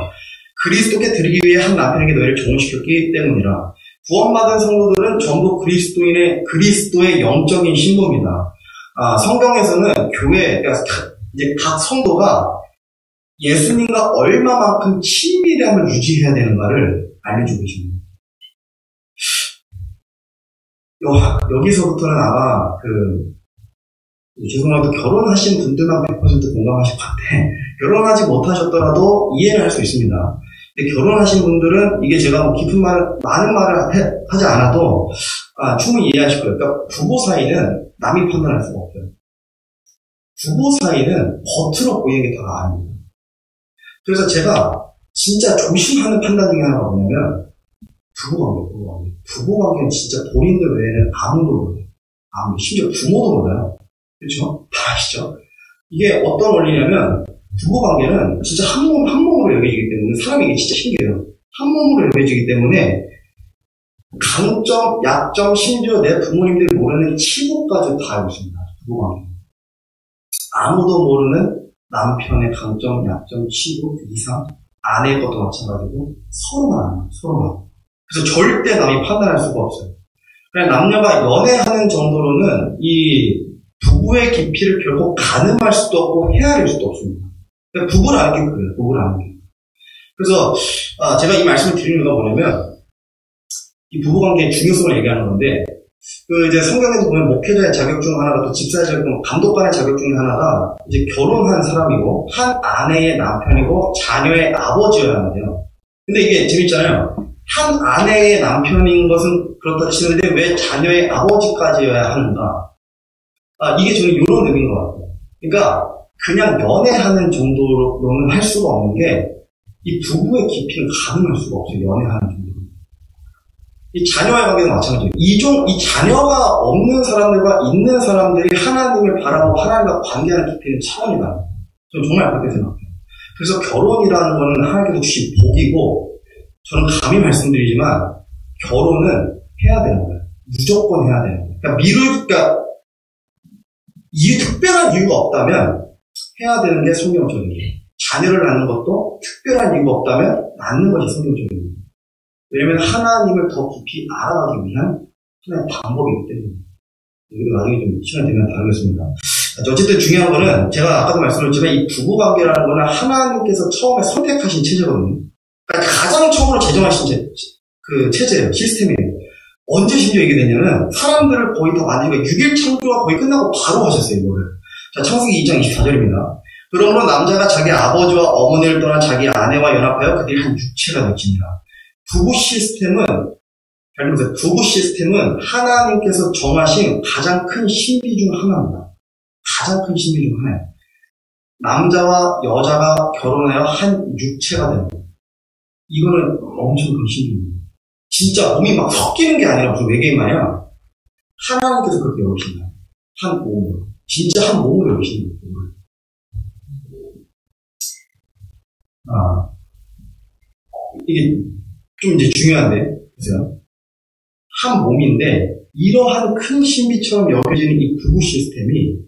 그리스도께 드리기 위해 한 남편에게 너희를 종시켰기 때문이라. 구원받은 성도들은 전부 그리스도의 영적인 신부입니다. 성경에서는 교회, 그러니까 이제 각 성도가 예수님과 얼마만큼 친밀함을 유지해야 되는가를 알려주고 계십니다. 여기서부터는 아마 죄송하게도 결혼하신 분들만 100% 공감하실 것 같아. 결혼하지 못하셨더라도 이해를 할 수 있습니다. 근데 결혼하신 분들은 이게 제가 많은 말을 하지 않아도 충분히 이해하실 거예요. 그러니까 부부 사이는 남이 판단할 수가 없어요. 부부 사이는 겉으로 보이는 게 다가 아닙니다. 그래서 제가 진짜 조심하는 판단 중에 하나가 뭐냐면 부부관계는 진짜 본인들 외에는 아무도 몰라요. 심지어 부모도 몰라요. 그렇죠? 다 아시죠? 이게 어떤 원리냐면 부부관계는 진짜 한 몸으로 여겨지기 때문에 사람이 이게 진짜 신기해요. 한 몸으로 여겨지기 때문에 강점, 약점, 심지어 내 부모님들이 모르는 치부까지 다 알고 있습니다. 부부관계. 아무도 모르는 남편의 강점, 약점, 치부, 이상, 아내의 것도 마찬가지고 서로만. 그래서 절대 남이 판단할 수가 없어요. 그냥 남녀가 연애하는 정도로는 이 부부의 깊이를 결코 가늠할 수도 없고 헤아릴 수도 없습니다. 그러니까 부부라는 게 그래요. 부부라는 게. 그래서 제가 이 말씀을 드리는 이유가 뭐냐면 이 부부관계의 중요성을 얘기하는 건데 이제 성경에서 보면 목회자의 자격 중 하나가 또 집사의 자격 중 감독관의 자격 중에 하나가 이제 결혼한 사람이고 한 아내의 남편이고 자녀의 아버지여야 하는데요. 근데 이게 재밌잖아요. 한 아내의 남편인 것은 그렇다 치는데 왜 자녀의 아버지까지여야 하는가? 이게 저는 이런 의미인 것 같아요. 그러니까 그냥 연애하는 정도로는 할 수가 없는 게 이 부부의 깊이를 가늠할 수가 없어요. 연애하는 정도로. 이 자녀와의 관계도 마찬가지예요. 이 자녀가 없는 사람들과 있는 사람들이 하나님을 바라보고 하나님과 관계하는 깊이는 차원이 다릅니다. 저는 정말 그렇게 생각해요. 그래서 결혼이라는 거는 하나님께서 주신 복이고 저는 감히 말씀드리지만 결혼은 해야 되는 거예요. 무조건 해야 되는 거예요. 그러니까 특별한 이유가 없다면 해야 되는 게 성경적이에요. 자녀를 낳는 것도 특별한 이유가 없다면 낳는 것이 성경적입니다. 왜냐하면 하나님을 더 깊이 알아가기 위한 하나의 방법이기 때문에. 이거 나중에 좀 시간 되면 다루겠습니다. 어쨌든 중요한 거는 제가 아까도 말씀드렸지만 이 부부관계라는 거는 하나님께서 처음에 선택하신 체제거든요. 그러니까 가장 처음으로 제정하신 체제예요. 시스템이에요. 언제 심지어 이게 되냐면 사람들을 거의 다 만드니까 6일 창조가 거의 끝나고 바로 하셨어요. 이거를. 자, 창세기 2장 24절입니다. 그러므로 남자가 자기 아버지와 어머니를 떠나 자기 아내와 연합하여 그들이 한 육체가 되지니라. 부부 시스템은 하나님께서 정하신 가장 큰 신비 중 하나입니다. 가장 큰 신비 중 하나예요. 남자와 여자가 결혼하여 한 육체가 되는 거예요. 이거는 엄청 큰 신비입니다. 진짜 몸이 막 섞이는 게 아니라 무슨 외계인 마냥 하나님께서 그렇게 여기신다. 한 몸으로. 진짜 한 몸으로 여기시는 거예요. 이게 좀 이제 중요한데, 보세요. 한 몸인데, 이러한 큰 신비처럼 여겨지는 이 부부 시스템이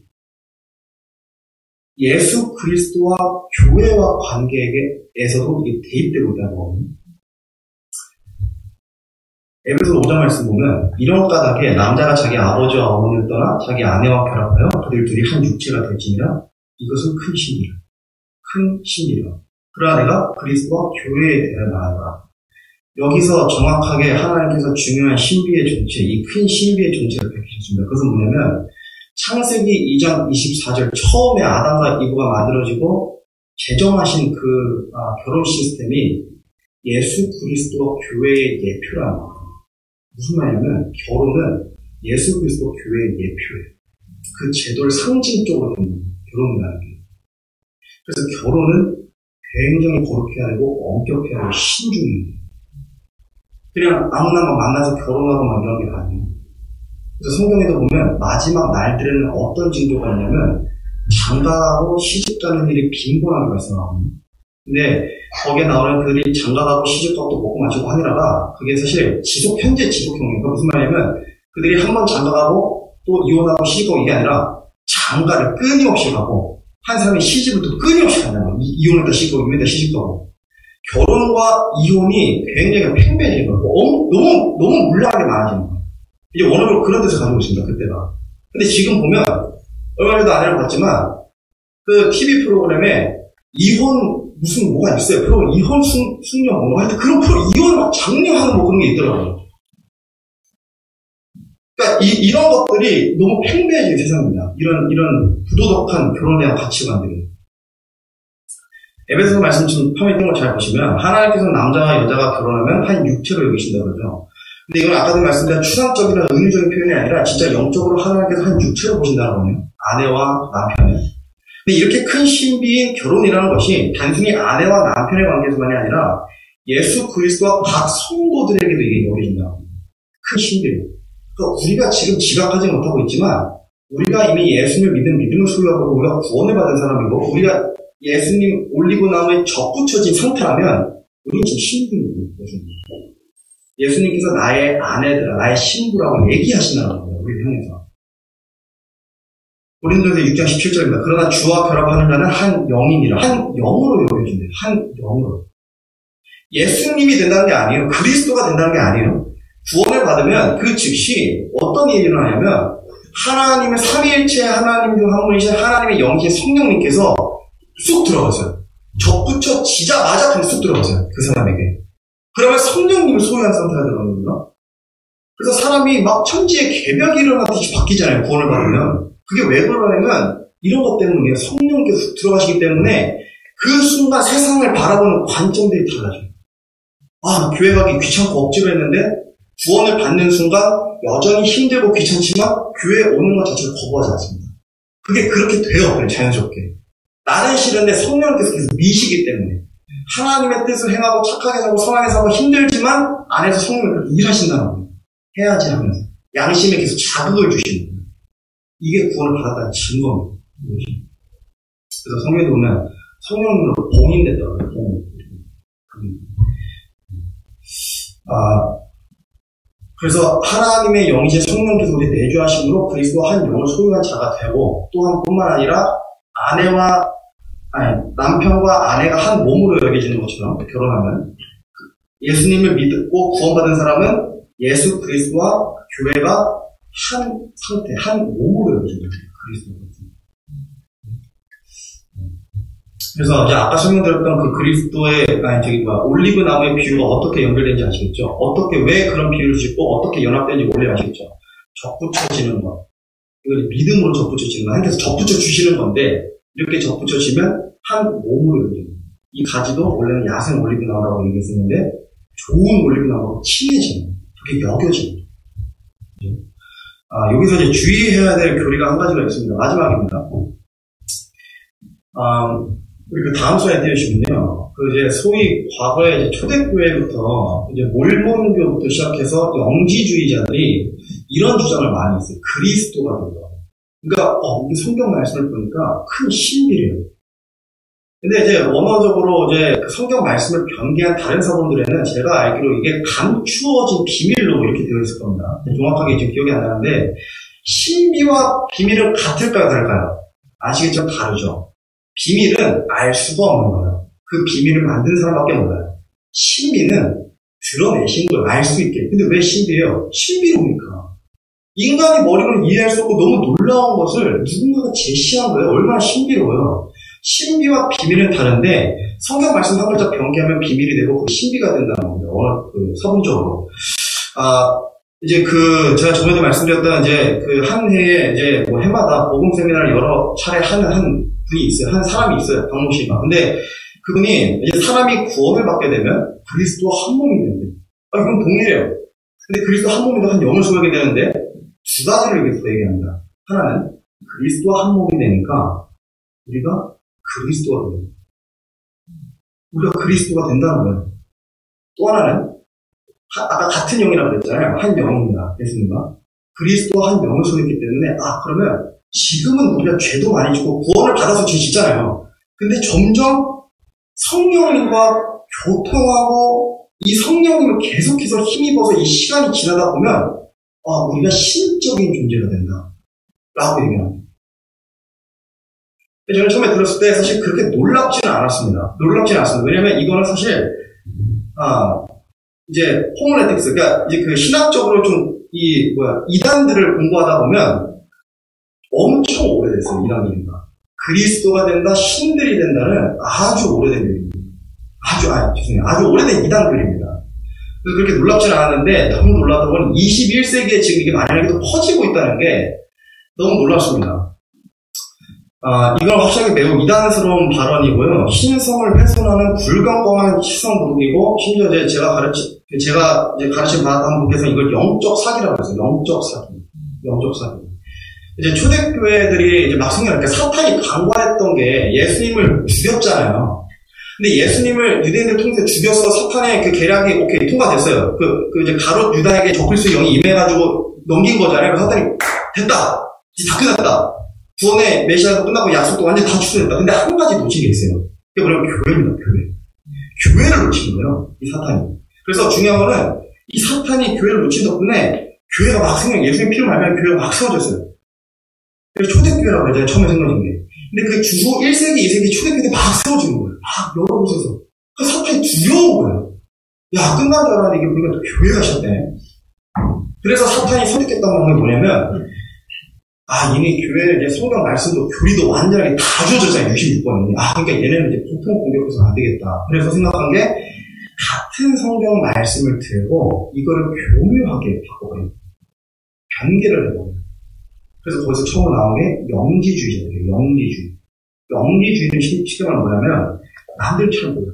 예수 그리스도와 교회와 관계에서도 이게 대입되고 있다는 거거든요. 에베소 5장 말씀 보면, 이런 까닭에 남자가 자기 아버지와 어머니를 떠나 자기 아내와 결합하여 그들 둘이 한 육체가 될지니라. 이것은 큰 신비라. 큰 신비라. 그러나 내가 그리스도와 교회에 대해 말하노라. 여기서 정확하게 하나님께서 중요한 신비의 정체, 이 큰 신비의 정체를 밝히셨습니다. 그것은 뭐냐면 창세기 2장 24절 처음에 아담과 이브가 만들어지고 제정하신 그 결혼 시스템이 예수 그리스도와 교회의 예표라는 거예요. 무슨 말이냐면 결혼은 예수 그리스도와 교회의 예표예요. 그 제도를 상징적으로 보는 결혼이라는 게. 그래서 결혼은 굉장히 거룩해야 되고 엄격해야 되고 신중해야 돼요. 그냥 아무나 만나서 결혼하고 막 이런 게 아니에요. 그래서 성경에도 보면 마지막 날들에는 어떤 징조가 있냐면 장가가고 시집가는 일이 빈번하게 발생하거든요. 근데 거기에 나오는 그들이 장가가고 시집가고 또 먹고 마시고 하느라가 그게 사실 현재 지속형이니까 무슨 말이냐면 그들이 한 번 장가가고 또 이혼하고 시집가고 이게 아니라 장가를 끊임없이 가고 한 사람이 시집을 또 끊임없이 간다는 거예요. 이혼했다 시집가고 이혼했다 시집가고. 결혼과 이혼이 굉장히 팽배해진 거고 너무 물량하게 많아지는 거예요. 이제 원어를 그런 데서 가지고 있습니다. 그때가. 근데 지금 보면 얼마 전에도 아내를 봤지만 그 TV 프로그램에 이혼 무슨 뭐가 있어요. 프로그램 이혼 숙녀 뭐 하여튼 그런 프로 이혼 막 장려하는 뭐 그런 게 있더라고요. 그러니까 이런 것들이 너무 팽배해진 세상입니다. 이런 부도덕한 결혼에 대한 가치관들이. 에베소서 말씀 좀 파악했던 걸 잘 보시면 하나님께서 남자와 여자가 결혼하면 한 육체로 여기신다고 그러죠. 근데 이건 아까도 말씀드린 추상적이나 은유적인 표현이 아니라 진짜 영적으로 하나님께서 한 육체로 보신다는 거예요. 아내와 남편을. 근데 이렇게 큰 신비인 결혼이라는 것이 단순히 아내와 남편의 관계에서만이 아니라 예수 그리스도와 각 성도들에게도 이게 여겨진다. 큰 신비예요. 그러니까 우리가 지금 지각하지 못하고 있지만 우리가 이미 예수님을 믿음을 소유하고 우리가 구원을 받은 사람이고 우리가 예수님 올리브나무에 접붙여진 상태라면 우리는 지금 신부입니다. 예수님께서 나의 아내들아, 나의 신부라고 얘기하신다는 거예요. 우리를 향해서. 고린도서 6장 17절입니다. 그러나 주와 결합하는 자는 한 영이니라. 한 영으로 여겨진대요. 한 영으로. 예수님이 된다는 게 아니에요. 그리스도가 된다는 게 아니에요. 구원을 받으면 그 즉시 어떤 일이 일어나냐면 하나님의 삼위일체 하나님 중 한 분이신 하나님의 영이신 성령님께서 쑥 들어가세요. 접붙여지자마자 그냥 쑥 들어가세요. 그 사람에게. 그러면 성령님을 소유한 상태가 되는 겁니다. 그래서 사람이 막 천지에 개벽이 일어나듯이 바뀌잖아요. 구원을 받으면. 그게 왜 그러냐면 이런 것 때문에 성령께서 들어가시기 때문에 그 순간 세상을 바라보는 관점들이 달라져요. 아, 교회 가기 귀찮고 억지로 했는데 구원을 받는 순간 여전히 힘들고 귀찮지만 교회에 오는 것 자체를 거부하지 않습니다. 그게 그렇게 돼요. 그냥 자연스럽게. 나는 싫은데 성령께서 계속 미시기 때문에 하나님의 뜻을 행하고 착하게 살고 선하게 살고 힘들지만 안에서 성령을 일하신다는 거예요. 해야지 하면서 양심에 계속 자극을 주시는 거예요. 이게 구원을 받았다는 증거입니다. 그래서 성경에 보면 성령으로 봉인됐다고요. 그래서 하나님의 영이신 성령께서 우리 내주하심으로 그리스도와 한 영을 소유한 자가 되고 또한 뿐만 아니라 남편과 아내가 한 몸으로 여겨지는 것처럼 결혼하면 예수님을 믿고 구원받은 사람은 예수 그리스도와 교회가 한 상태, 한 몸으로 여겨지는 거예요. 그래서 이제 아까 설명드렸던 그 그리스도의 올리브 나무의 비유가 어떻게 연결되는지 아시겠죠? 어떻게 왜 그런 비유를 짓고 어떻게 연합되는지 원래 아시겠죠? 접붙여지는 것. 이걸 믿음으로 접붙여지는 거. 하나님께서 접붙여 주시는 건데 이렇게 접붙여지면 한 몸으로 연결돼요. 이 가지도 원래는 야생 올리브 나무라고 얘기했었는데 좋은 올리브 나무로 칭해지는 거예요. 그게 여겨지는 거예요. 여기서 이제 주의해야 될 교리가 한 가지가 있습니다. 마지막입니다. 우리 그 다음 슬라이드 해주시면요. 그 이제 소위 과거에 이제 초대교회부터 이제 몰몬교부터 시작해서 영지주의자들이 이런 주장을 많이 했어요. 그리스도가 된다. 그러니까, 이게 성경 말씀을 보니까 큰 신비래요. 근데 이제 원어적으로 이제 그 성경 말씀을 변개한 다른 사본들에는 제가 알기로 이게 감추어진 비밀로 이렇게 되어 있을 겁니다. 정확하게 지금 기억이 안 나는데, 신비와 비밀은 같을까요, 다를까요? 아시겠죠? 다르죠. 비밀은 알 수가 없는 거예요. 그 비밀을 만든 사람밖에 몰라요. 신비는 드러내신 걸 알 수 있게. 근데 왜 신비예요? 신비로우니까. 인간의 머리로 이해할 수 없고 너무 놀라운 것을 누군가가 제시한 거예요. 얼마나 신비로워요. 신비와 비밀은 다른데 성경 말씀 한 글자 변개하면 비밀이 되고 그 신비가 된다는 겁니다. 그 서문적으로. 이제 제가 저번에 말씀드렸던 이제 그 한 해에 이제 뭐 해마다 복음 세미나를 여러 차례 하는 분이 있어요. 한 사람이 있어요. 박모 씨가. 근데 그분이 이제 사람이 구원을 받게 되면 그리스도와 한 몸이 되는데, 이건 동일해요. 근데 그리스도 한 몸이도 한 영을 소유하게 되는데 두 가지를 여기서 얘기합니다. 하나는 그리스도와 한 몸이 되니까 우리가 그리스도가 됩니다. 우리가 그리스도가 된다는 거예요. 또 하나는 아까 같은 영이라고 그랬잖아요. 한 영입니다. 예수님과 그리스도와 한 영을 소유했기 때문에 그러면 지금은 우리가 죄도 많이 짓고 구원을 받아서 죄 짓잖아요. 근데 점점 성령님과 교통하고 이 성령님을 계속해서 힘입어서 이 시간이 지나다 보면 우리가 신적인 존재가 된다 라고 얘기합니다. 저는 처음에 들었을 때 사실 그렇게 놀랍지는 않았습니다. 왜냐면 이거는 사실 이제 호모레틱스, 그러니까 이제 그 신학적으로 좀 이단들을 공부하다 보면 엄청 오래됐어요. 이단들입니다. 그리스도가 된다, 신들이 된다는 아주 오래된 얘기입니다. 아주 오래된 이단들입니다. 그래서 그렇게 놀랍지는 않았는데 너무 놀랐던 건 21세기에 지금 이게 만약에도 퍼지고 있다는 게 너무 놀랍습니다. 이건 확실하게 매우 이단스러운 발언이고요. 신성을 훼손하는 불경건한 시선 부르기고, 심지어 제가 가르침 받았던 분께서 이걸 영적 사기라고 했어요. 영적 사기. 이제 초대교회들이 이제 막 성경을 이렇게 사탄이 강과했던 게 예수님을 죽였잖아요. 근데 예수님을 유대인들 통해서 죽여서 사탄의 그 계략이 통과됐어요. 이제 가롯 유다에게 적그리스도의 영이 임해가지고 넘긴 거잖아요. 그래서 사탄이 됐다! 이제 다 끝났다! 구원의 메시아가 끝나고 약속도 완전히 다 취소됐다. 근데 한 가지 놓친 게 있어요. 그게 뭐냐면 교회입니다, 교회. 교회를 놓친 거예요, 이 사탄이. 그래서 중요한 거는 이 사탄이 교회를 놓친 덕분에 교회가 막 예수님 피를 말면 교회가 막 세워졌어요. 그래서 초대교회라고 하잖아요, 처음에 생겨진 게. 근데 그 주후 1세기, 2세기 초대교회들이 막 세워지는 거예요. 막 여러 곳에서. 그 사탄이 두려운 거예요. 야, 끝난 줄 알았는데 이게 우리가 또 교회가 시작되네. 그래서 사탄이 선택했던 게 뭐냐면, 이미 교회는 이제 성경 말씀도 교리도 완전하게 다 주어졌잖아요, 66번이. 그러니까 얘네는 이제 보통 공격해서는 안 되겠다. 그래서 생각한 게, 같은 성경 말씀을 들고, 이거를 교묘하게 바꿔버립니다. 변개를 해버려요. 그래서 거기서 처음 나온 게 영지주의자들이에요, 영지주의. 영지주의는 쉽게 말하면 뭐냐면, 남들처럼 보여.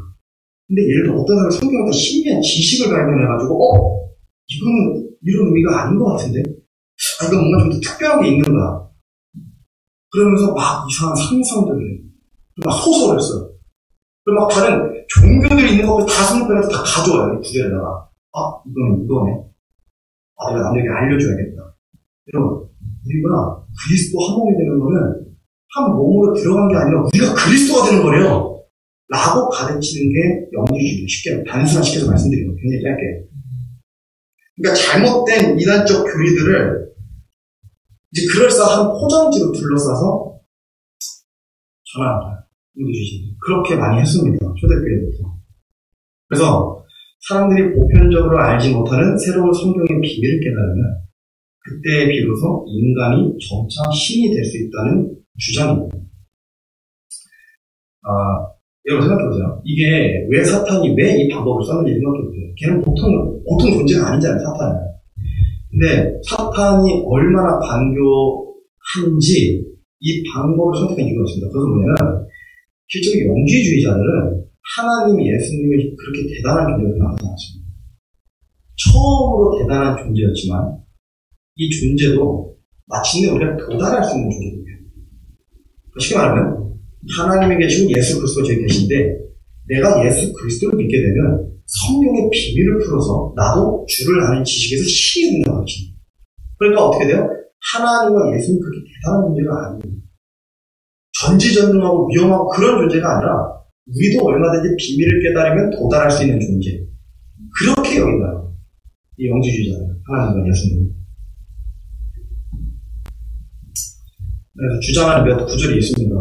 근데 예를 들어 어떤 사람이 성경에다 신비한 지식을 발견해가지고, 이거는 이런 의미가 아닌 것 같은데? 이건 뭔가 좀 더 특별한 게 있는가. 그러면서 막 이상한 상상들을 해요. 막 소설을 써요. 그리고 막 다른 종교들이 있는 것을 다 성경에서 다 가져와요. 이 구절에다가. 이거네. 내가 남에게 알려줘야겠다. 여러분, 우리가 그리스도 한 몸이 되는 거는 한 몸으로 들어간 게 아니라 우리가 그리스도가 되는 거래요. 라고 가르치는 게 영지주의. 쉽게 단순화시켜서 말씀드리는 거예요. 굉장히 짧게. 그러니까 잘못된 이단적 교리들을 이제 그럴싸한 포장지로 둘러싸서 전하는 영지주의. 그렇게 많이 했습니다. 초대교회부터. 그래서 사람들이 보편적으로 알지 못하는 새로운 성경의 비밀을 깨달으면 그때 비로소 인간이 점차 신이 될 수 있다는 주장입니다. 여러분 생각해보세요. 이게 왜 사탄이 왜 이 방법을 썼는지 생각해보세요. 걔는 보통 존재가 아니잖아요, 사탄은. 근데 사탄이 얼마나 반교한지 이 방법을 선택한 이유가 있습니다. 그것은 뭐냐면, 실제로 영지주의자들은 하나님 예수님을 그렇게 대단한 존재로 생각하지 않습니다. 처음으로 대단한 존재였지만, 이 존재도 마침내 우리가 도달할 수 있는 존재입니다. 쉽게 말하면 하나님이 계시고 예수 그리스도가 저기 계신데 내가 예수 그리스도를 믿게 되면 성경의 비밀을 풀어서 나도 주를 아는 지식에서 신이 된다고 하죠. 그러니까 어떻게 돼요? 하나님과 예수는 그렇게 대단한 존재가 아니에요. 전지전능하고 위험하고 그런 존재가 아니라 우리도 얼마든지 비밀을 깨달으면 도달할 수 있는 존재. 그렇게 여긴다. 이 영주주의자는 하나님과 예수는. 그래서 주장하는 몇 구절이 있습니다.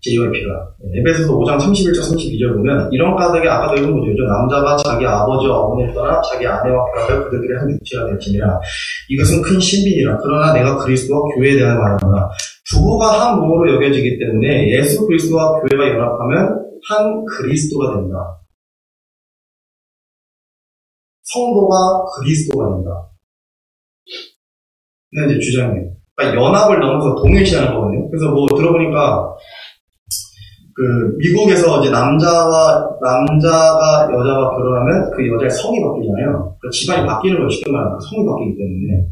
JYP가 에베소서 5장 31절 32절 보면 이런 까닭에 아까도 읽은 거죠. 남자가 자기 아버지와 어머니를 떠나 자기 아내와 결합해 그들끼리 한 육체가 될지니라. 이것은 큰 신비니라. 그러나 내가 그리스도와 교회에 대하여 말하노라. 부부가 한 몸으로 여겨지기 때문에 예수 그리스도와 교회가 연합하면 한 그리스도가 된다. 성도가 그리스도가 된다. 이게 이제 주장이에요. 그러니까 연합을 넘어서 동일시하는 거거든요. 그래서 뭐 들어보니까 미국에서 이제 남자가 여자와 결혼하면 그 여자의 성이 바뀌잖아요. 그 집안이 바뀌는 걸 쉽게 말하면 성이 바뀌기 때문에.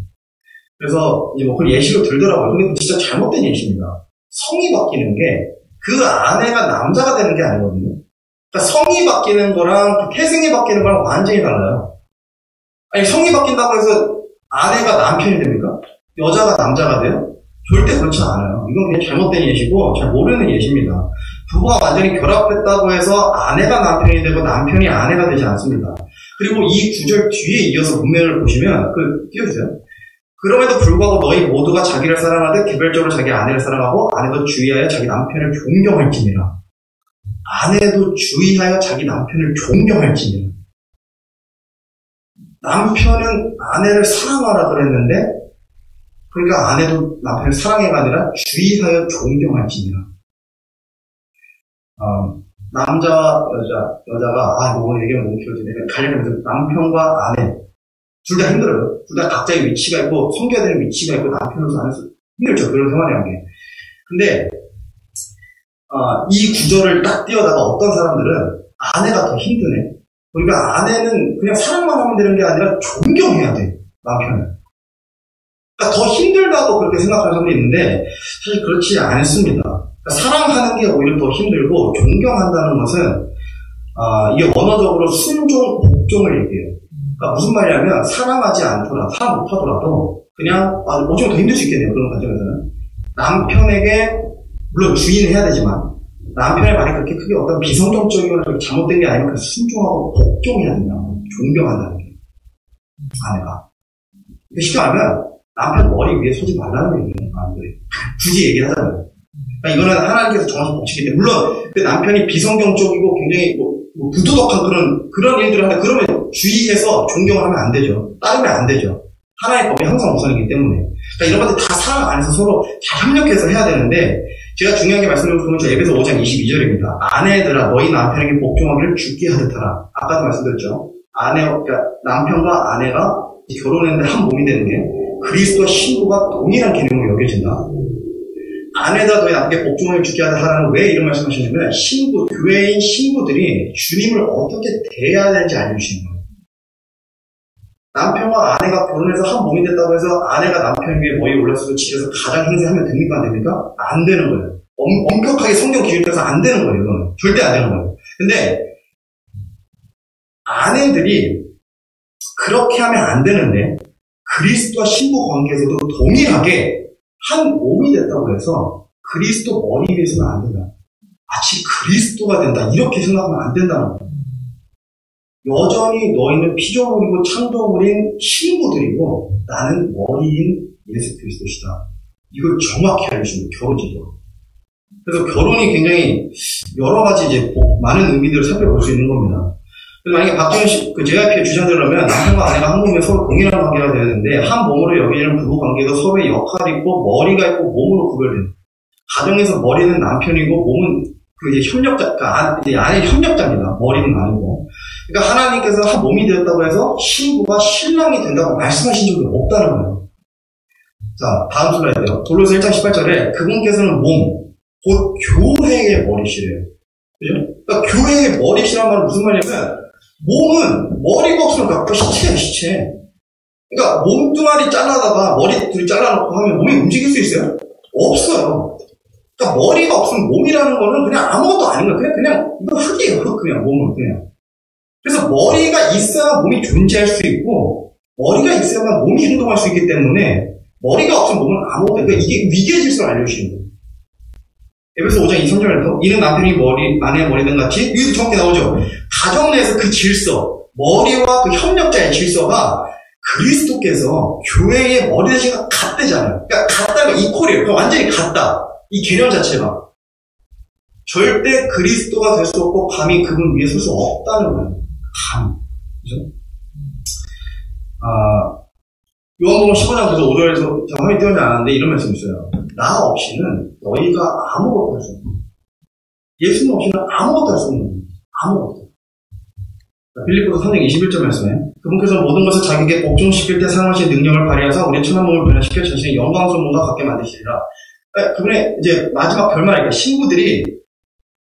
그래서 이제 뭐 그걸 예시로 들더라고요. 근데 그 진짜 잘못된 예시입니다. 성이 바뀌는 게 그 아내가 남자가 되는 게 아니거든요. 그러니까 성이 바뀌는 거랑 그 태생이 바뀌는 거랑 완전히 달라요. 아니 성이 바뀐다고 해서 아내가 남편이 됩니까? 여자가 남자가 돼요? 절대 그렇지 않아요. 이건 그냥 잘못된 예시고 잘 모르는 예시입니다. 부부가 완전히 결합했다고 해서 아내가 남편이 되고 남편이 아내가 되지 않습니다. 그리고 이 구절 뒤에 이어서 문맥을 보시면 띄워주세요. 그럼에도 불구하고 너희 모두가 자기를 사랑하듯 개별적으로 자기 아내를 사랑하고 아내도 주의하여 자기 남편을 존경할지니라. 아내도 주의하여 자기 남편을 존경할지니라. 남편은 아내를 사랑하라 그랬는데 그러니까 아내도 남편을 사랑해가 아니라 주의하여 존경할지니라. 남자와 여자가 오늘 얘기하면 너무 길어지네. 가려면서 남편과 아내 둘 다 힘들어요. 둘 다 각자의 위치가 있고 섬겨야 되는 위치가 있고 남편으로서 안에서 힘들죠. 그런 생활이라는 게. 근데 이 구절을 딱 띄워다가 어떤 사람들은 아내가 더 힘드네. 그러니까 아내는 그냥 사랑만 하면 되는 게 아니라 존경해야 돼. 남편을. 그러니까 더 힘들다고 그렇게 생각하는 사람도 있는데 사실 그렇지 않습니다. 그러니까 사랑하는 게 오히려 더 힘들고 존경한다는 것은 이게 원어적으로 순종, 복종을 얘기해요. 그러니까 무슨 말이냐면 사랑하지 않더라도, 사랑 못하더라도 그냥 어쩌면 더 힘들 수 있겠네요. 그런 관점에서는. 남편에게 물론 주의는 해야 되지만 남편의 말이 그렇게 크게 어떤 비성경적이거나 잘못된 게 아니면 순종하고 복종해야 된다. 존경한다는 게. 아내가. 쉽게 말하면 남편 머리 위에 서지 말라는 얘기예요. 굳이 얘기를 하자면. 그러니까 이거는 하나님께서 정하신 법칙인데 물론 그 남편이 비성경적이고 굉장히 부도덕한 그런 일들을 하는데 그러면 주의해서 존경을 하면 안 되죠. 따르면 안 되죠. 하나의 법이 항상 우선이기 때문에. 그러니까 이런 것들 다 사랑 안에서 서로 잘 협력해서 해야 되는데 제가 중요하게 말씀드린 건 에베소 5장 22절입니다. 아내들아 너희 남편에게 복종하기를 죽게 하듯 하라. 아까도 말씀드렸죠. 그러니까 남편과 아내가 결혼했는데 한 몸이 되는 게 그리스도와 신부가 동일한 개념으로 여겨진다. 아내들아 너희 남편에게 복종하기를 죽게 하듯 하라는 왜 이런 말씀하시냐면 교회인 신부들이 주님을 어떻게 대해야 되는지 알려주시는 거예요. 남편과 아내가 결혼해서 한 몸이 됐다고 해서 아내가 남편 위에 머리에 올라서서 집에서 가장 행세하면 됩니까? 안 됩니까? 안 되는 거예요. 엄격하게 성경 기준에 따라서 안 되는 거예요. 이건. 절대 안 되는 거예요. 근데 아내들이 그렇게 하면 안 되는데 그리스도와 신부 관계에서도 동일하게 한 몸이 됐다고 해서 그리스도 머리 위에서는 안 된다. 마치 그리스도가 된다. 이렇게 생각하면 안 된다는 거예요. 여전히 너희는 피조물이고 창조물인 신부들이고 나는 머리인 예수 그리스도시다. 이걸 정확히 알려주는 결혼제도. 그래서 결혼이 굉장히 여러 가지 이제 많은 의미들을 살펴볼 수 있는 겁니다. 그래서 만약에 박정현 씨, JYP의 주장대로라면 남편과 아내가 한 몸에 서로 동일한 관계가 되는데 한 몸으로 여기는 부부 관계도 서로의 역할이 있고 머리가 있고 몸으로 구별돼요. 가정에서 머리는 남편이고 몸은 이제 협력자, 아내 협력자입니다. 머리는 아니고. 그러니까 하나님께서 한 몸이 되었다고 해서 신부가 신랑이 된다고 말씀하신 적이 없다는 거예요. 자, 다음 슬라이드요. 골로새 1장 18절에 그분께서는 몸, 곧 교회의 머리시래요. 그죠? 그러니까 교회의 머리시란 말은 무슨 말이냐면 몸은 머리가 없으면 시체예요, 시체. 그러니까 몸뚱아리 잘라다가 머리 둘이 잘라놓고 하면 몸이 움직일 수 있어요? 없어요. 그러니까 머리가 없으면 몸이라는 거는 그냥 아무것도 아닌 거예요. 그냥 이거 흙이에요. 흙 그냥 몸은 그냥. 그래서 머리가 있어야 몸이 존재할 수 있고 머리가 있어야만 몸이 행동할 수 있기 때문에 머리가 없으면 몸은 아무것도. 그러니까 이게 위계 질서를 알려주시는 거예요. 에베소 5장 23절에서 이는 남편이 아내의 머리등 같이 여기도 정확히 나오죠. 가정 내에서 그 질서, 머리와 그 협력자의 질서가 그리스도께서 교회의 머리 대신 같대잖아요. 그러니까 같다가 이퀄이에요. 그러니까 완전히 같다. 이 개념 자체가. 절대 그리스도가 될 수 없고 감히 그분 위에 설 수 없다는 거예요. 감히. 그죠? 요한복음 15장 5절에서 제가 화면이 띄어지 않았는데 이런 말씀이 있어요. 나 없이는 너희가 아무것도 할 수 없는 거예요. 예수님 없이는 아무것도 할 수 없는 거예요. 아무것도. 빌립보서 3장 21절 말씀에 그분께서 모든 것을 자기에게 복종시킬 때 사용하신 능력을 발휘하사 우리의 천한 몸을 변화시켜 자신의 영광스러운 몸과 같게 만드시리라. 그분의 이제 마지막 결말이니까 신부들이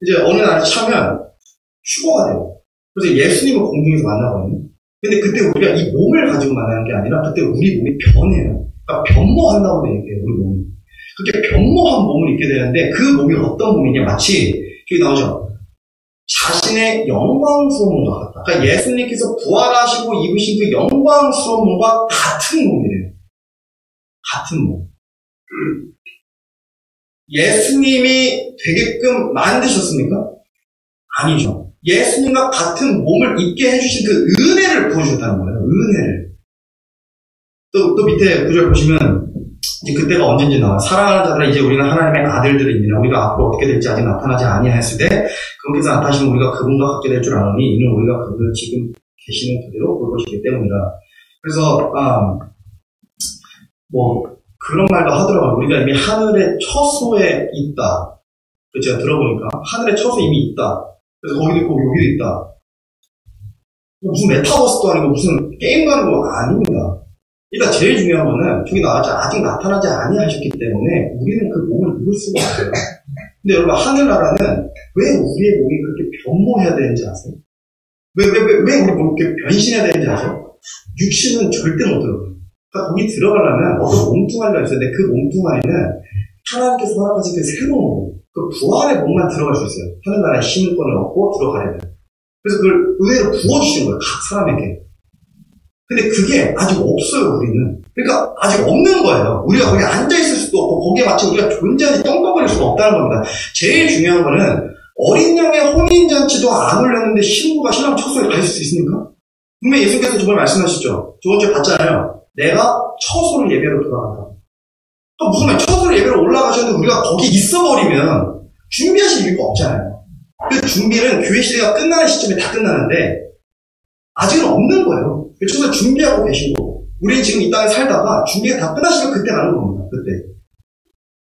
이제 어느 날 차면 휴거가 돼요. 그래서 예수님을 공중에서 만나거든요. 근데 그때 우리가 이 몸을 가지고 만나는 게 아니라 그때 우리 몸이 변해요. 그러니까 변모한다고 얘기해요. 우리 몸이. 그렇게 변모한 몸을 입게 되는데 그 몸이 어떤 몸이냐 마치 여기 나오죠. 자신의 영광스러운 몸과 같다. 그러니까 예수님께서 부활하시고 입으신 그 영광스러운 몸과 같은 몸이래요. 같은 몸. 예수님이 되게끔 만드셨습니까? 아니죠. 예수님과 같은 몸을 입게 해주신 그 은혜를 보여주셨다는 거예요. 은혜를. 또 밑에 구절 보시면 이제 그때가 언젠지 나와요. 사랑하는 자들아 이제 우리가 하나님의 아들들이니라. 우리가 앞으로 어떻게 될지 아직 나타나지 아니하였을 때 그분께서 나타나시면 우리가 그분과 같게 될 줄 아노니 이는 우리가 그분을 지금 계시는 그대로 볼 것이기 때문이라. 그래서 그런 말도 하더라고요. 우리가 이미 하늘의 처소에 있다. 제가 들어보니까 하늘의 처소에 이미 있다. 그래서 거기도 있고 여기도 있다. 무슨 메타버스도 아니고 무슨 게임도 아니고 아닙니다. 일단 제일 중요한 거는 저기 아직 나타나지 아니하셨기 때문에 우리는 그 몸을 입을 수가 없어요. 근데 여러분 하늘나라는 왜 우리의 몸이 그렇게 변모해야 되는지 아세요? 왜 우리 몸이 그렇게 변신해야 되는지 아세요? 육신은 절대 못 들어가요. 그러니까 거기 들어가려면 어떤 몸뚱아리가 있었는데 그 몸뚱아리는 하나님께서 허락하신 그 새로운 몸, 그 부활의 몸만 들어갈 수 있어요. 하늘나라에 신권을 얻고 들어가려면. 그래서 그걸 의외로 부어주시는 거예요. 각 사람에게. 근데 그게 아직 없어요, 우리는. 그러니까 아직 없는 거예요. 우리가 거기 앉아있을 수도 없고, 거기에 마치 우리가 존재하지 똥덩어릴 수가 없다는 겁니다. 제일 중요한 거는, 어린 양의 혼인잔치도 안 올렸는데 신부가 신랑 처소에 가 있을 수 있습니까? 분명히 예수님께서 저번에 말씀하셨죠. 저번 주에 봤잖아요. 내가 처소를 예배로 돌아간다. 또 무슨 말, 처소를 예배로 올라가셨는데 우리가 거기 있어버리면 준비하실 이유가 없잖아요. 그 준비는 교회 시대가 끝나는 시점에 다 끝나는데, 아직은 없는 거예요. 그래서 준비하고 계신 거고, 우리는 지금 이 땅에 살다가 준비가 다 끝나시면 그때 가는 겁니다. 그때.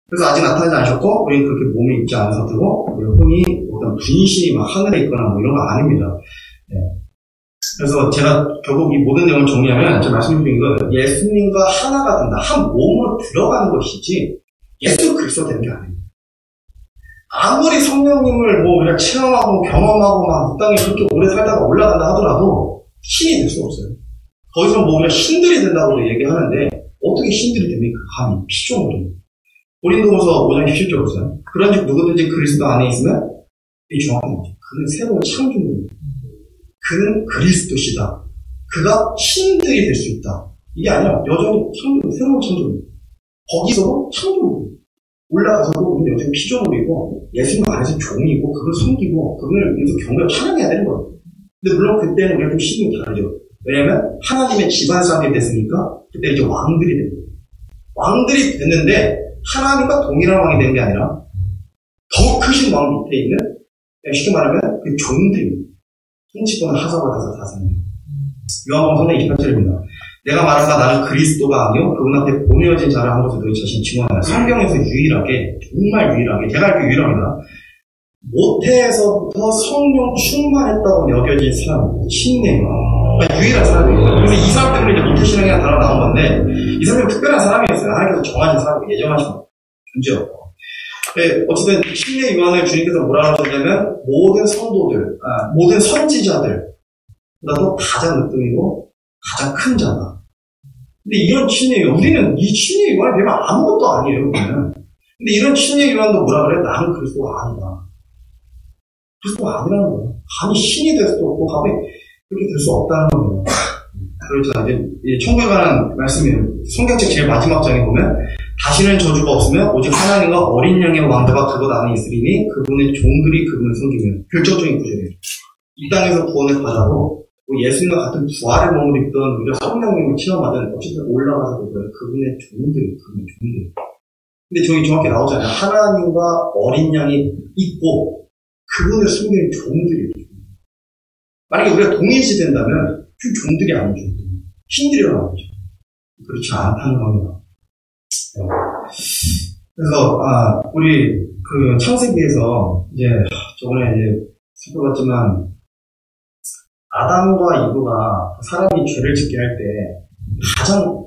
그래서 아직 나타나지 않으셨고, 우리는 그렇게 몸에 있지 않은 상태고, 혼이 어떤 분신이 막 하늘에 있거나 뭐 이런 거 아닙니다. 네. 그래서 제가 결국 이 모든 내용을 정리하면, 제가 말씀드린 건 예수님과 하나가 된다. 한 몸으로 들어가는 것이지, 예수 그리스도 되는 게 아닙니다. 아무리 성령님을 우리가 체험하고 경험하고 막 이 땅에 그렇게 오래 살다가 올라간다 하더라도 신이 될 수 없어요. 거기서 우리가 신들이 된다고 얘기하는데 어떻게 신들이 됩니까? 감히 피조물이. 고린도후서 5장 17절 보세요. 그런즉 누구든지 그리스도 안에 있으면 이 정확한 거죠. 그는 새로운 창조물입니다. 그는 그리스도시다. 그가 신들이 될 수 있다. 이게 아니라 여전히 새로운 창조물입니다. 거기서도 창조물입니다. 올라가서도 우리는 여전히 피조물이고 예수님 안에서 종이고 그걸 섬기고 그분을 위해서 경배를 찬양해야 되는 거예요. 근데 물론 그때는 우리가 좀 시즌이 다르죠. 왜냐면 하나님의 집안 사람이 됐으니까 그때 이제 왕들이 됩니다. 왕들이 됐는데 하나님과 동일한 왕이 된 게 아니라 더 크신 왕 밑에 있는 쉽게 말하면 그 종들입니다. 통치권을 하사받아서 다스립니다. 요한복음 3장 28절입니다. 내가 말한다 나는 그리스도가 아니요 그분 앞에 보내어진 자라 한 것을 너희 자신이 증언하라. 성경에서 유일하게 정말 유일하게 제가 알기로 유일합니다. 모태에서부터 성령 충만했다고 여겨진 사람입니다. 침례가 그러니까 유일한 사람이에요. 그래서 이 사람 때문에 이제 모태신앙이라는 단어가 나온 건데 이 사람은 특별한 사람이었어요. 하나님께서 정하신 사람이고 예정하신 존재였고 어쨌든 침례 요한을 주님께서 뭐라고 하셨냐면 모든 성도들 모든 선지자들 보다도 가장 으뜸이고 가장 큰 자다. 근데 이런 침례 유언, 우리는 이 침례 유언을 배우면 아무것도 아니에요, 우리는. 근데 이런 침례 유언도 뭐라 그래? 나는 그리스도가 아니다. 그리스도가 아니라는 거예요. 감히 신이 될 수도 없고, 감히 그렇게 될 수 없다는 거예요. 그렇죠. 이제 천국에 관한 말씀이에요. 성경책 제일 마지막 장에 보면 다시는 저주가 없으며 오직 하나님과 어린 양의 왕자가 그것 안에 있으리니 그분의 종들이 그분을 섬기며 결정적인 구절이에요. 이 땅에서 구원을 받아도 예수님과 같은 부활의 몸을 입던 우리가 성령님을 체험하든 어쨌든 올라가서 그분의 종들. 근데 저기 정확히 나오잖아요. 하나님과 어린 양이 있고 그분을 섬기는 종들이에요. 만약에 우리가 동일시 된다면 그 종들이 아니죠. 신들이라고 하죠. 그렇지 않다는 겁니다. 그래서 우리 그 창세기에서 이제 저번에 이제 살펴봤지만 아담과 이브가 사람이 죄를 짓게 할 때 가장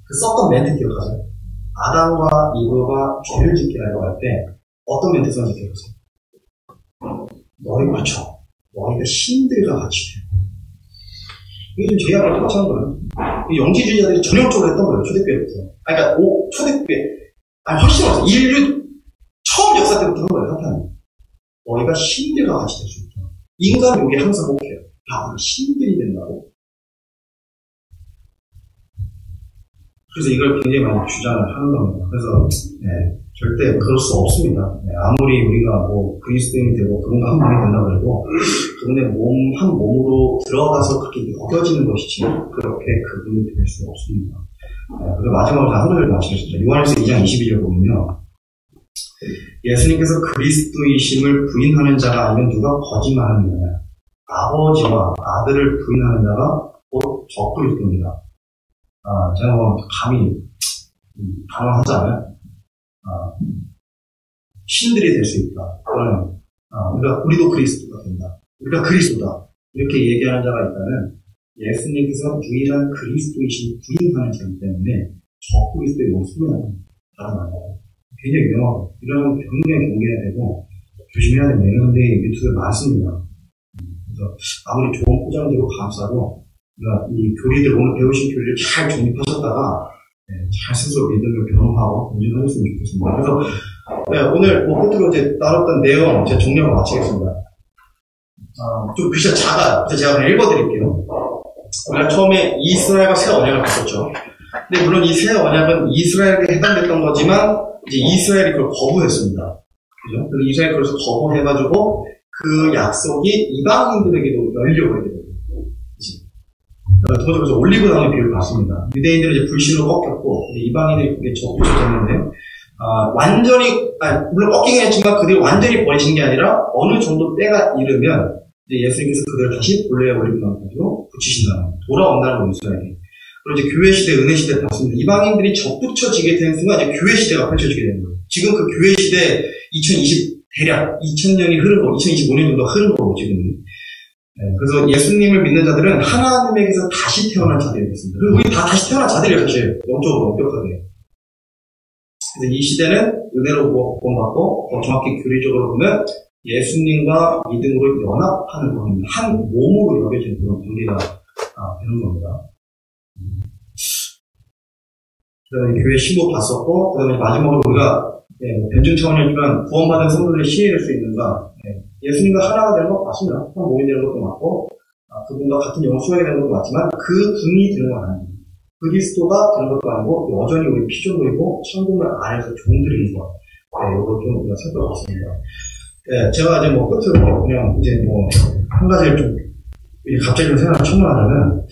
그 썼던 멘트 기억하세요? 아담과 이브가 죄를 짓게 하려고 할 때 어떤 멘트 썼는지 기억하세요? 너희가 신들과 같이 돼. 이게 좀 제약을 똑같이 하는 거예요. 영지주의자들이 전형적으로 했던 거예요, 초대교회부터. 그러니까, 초대교회. 훨씬 없어요. 인류 처음 역사 때부터 한 거예요, 사탄이. 너희가 신들과 같이 될 수 있다. 인간은 여기 항상 혹해요. 우리가 신들이 된다고. 그래서 이걸 굉장히 많이 주장을 하는 겁니다. 그래서, 절대 그럴 수 없습니다. 아무리 우리가 그리스도인이 되고 그분과 한 몸이 된다고 해도 그분의 한 몸으로 들어가서 그렇게 여겨지는 것이지 그렇게 그분이 될 수 없습니다. 그리고 마지막으로 한 소리를 마치겠습니다. 요한일서 2장 22절 보면요. 예수님께서 그리스도이심을 부인하는 자가 아니면 누가 거짓말하는 거냐. 아버지와 아들을 부인하는 자가 곧 적그리스도입니다. 제가 감히 단언하잖아요. 신들이 될 수 있다. 그러면 우리도 그리스도가 된다. 우리가 그리스도다. 이렇게 얘기하는 자가 있다면 예수님께서 유일한 그리스도이신 부인하는 자이기 때문에 적그리스도의 모습은 다른 거예요. 굉장히 위험하고 이런 굉장히 경계해야 되고 조심해야 됩니다. 이런 데 유튜브에 많습니다. 그래서 아무리 좋은 포장지고 감싸도 이 교리들 오늘 배우신 교리를 잘 정립하셨다가 잘 스스로 믿음을 변호하고 공존하셨으면 좋겠습니다. 그래서 오늘 끝으로 이제 나눴던 내용 제가 정리하고 마치겠습니다. 좀 글씨가 작아요. 그래서 제가 그냥 읽어드릴게요. 우리가 처음에 이스라엘과 새 언약을 봤었죠. 근데 물론 이 새 언약은 이스라엘에 해당됐던 거지만 이제 이스라엘이 그걸 거부했습니다. 그죠? 그래서 이스라엘이 그래서 거부해가지고 그 약속이 이방인들에게도 열려고 해야 돼요. 그래서 올리브당의 비유를 봤습니다. 유대인들은 이제 불신으로 꺾였고 이방인들이 그게 접붙여졌는데 물론 꺾이긴 했지만 그들이 완전히 버리신 게 아니라 어느 정도 때가 이르면 이제 예수님께서 그들을 다시 본래의 올리브당 가지고 붙이신다는 거예요. 돌아온다는 거예요, 이스라엘이. 그리고 이제 교회 시대, 은혜 시대 봤습니다. 이방인들이 접붙여지게 되는 순간 이제 교회 시대가 펼쳐지게 되는 거예요. 지금 그 교회 시대 대략 2000년이 흐르고 2025년 정도 흐른 거고 지금. 그래서 예수님을 믿는 자들은 하나님에게서 다시 태어난 자들이 됐습니다. 그리고 우리 다 다시 태어난 자들이에요, 사실. 영적으로 엄격하게. 그래서 이 시대는 은혜로 구원받고, 정확히 교리적으로 보면 예수님과 믿음으로 연합하는 겁니다. 한 몸으로 여겨지는 그런 관계가 되는 겁니다. 그 다음에 교회 신부 봤었고, 그 다음에 마지막으로 우리가 변증 차원이지만 구원받은 성도들이 신이 될 수 있는가. 예수님과 하나가 되는 것 맞습니다. 한 몸이 되는 것도 맞고, 그분과 같은 영수하게 되는 것도 맞지만, 그분이 되는 건 아닙니다. 그리스도가 되는 것도 아니고, 여전히 우리 피조물이고, 천국을 안에서 종들인 것. 이걸 좀 우리가 살펴봤습니다. 제가 이제 끝으로 그냥 이제 한 가지를 좀, 갑자기 좀 생각을 첨언하자면,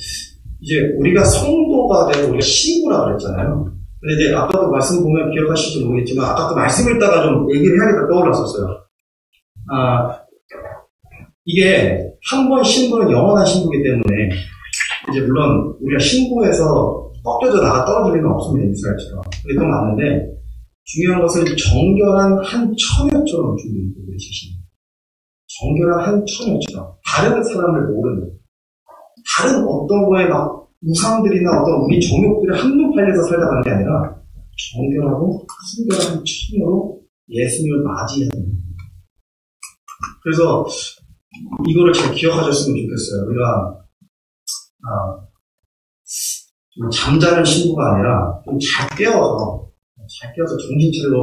이제 우리가 성도가 되고, 우리가 신부라 그랬잖아요. 근데 이제 아까도 말씀 보면 기억하실지 모르겠지만, 아까 그 말씀 읽다가 좀 얘기를 해야겠다 떠올랐었어요. 이게 한 번 신부는 영원한 신부이기 때문에 이제 물론 우리가 신부에서 꺾여져 나가 떨어질 일은 없습니다. 이스라엘처럼. 그건 맞는데 중요한 것은 정결한 한 처녀처럼 준비되고 우리 자신이. 정결한 한 처녀처럼 다른 사람을 모르는 다른 어떤 거에 막 우상들이나 어떤 우리 정욕들이 한눈 팔려서 살다 가는 게 아니라 정결하고 순결한 처녀로 예수님을 맞이해야 됩니다. 그래서 이거를 잘 기억하셨으면 좋겠어요. 우리가 좀 잠자는 신부가 아니라 좀 잘 깨워서 정신 차리고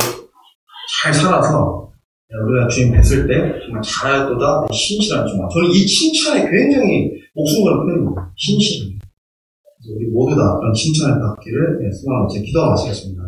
잘 살아서 우리가 주님 뵀을 때 정말 잘하였도다 신실한 주마. 저는 이 칭찬에 굉장히 목숨 거는 표현입니다. 신실. 우리 모두 다 그런 칭찬을 받기를 소망하고 제 기도가 마치겠습니다.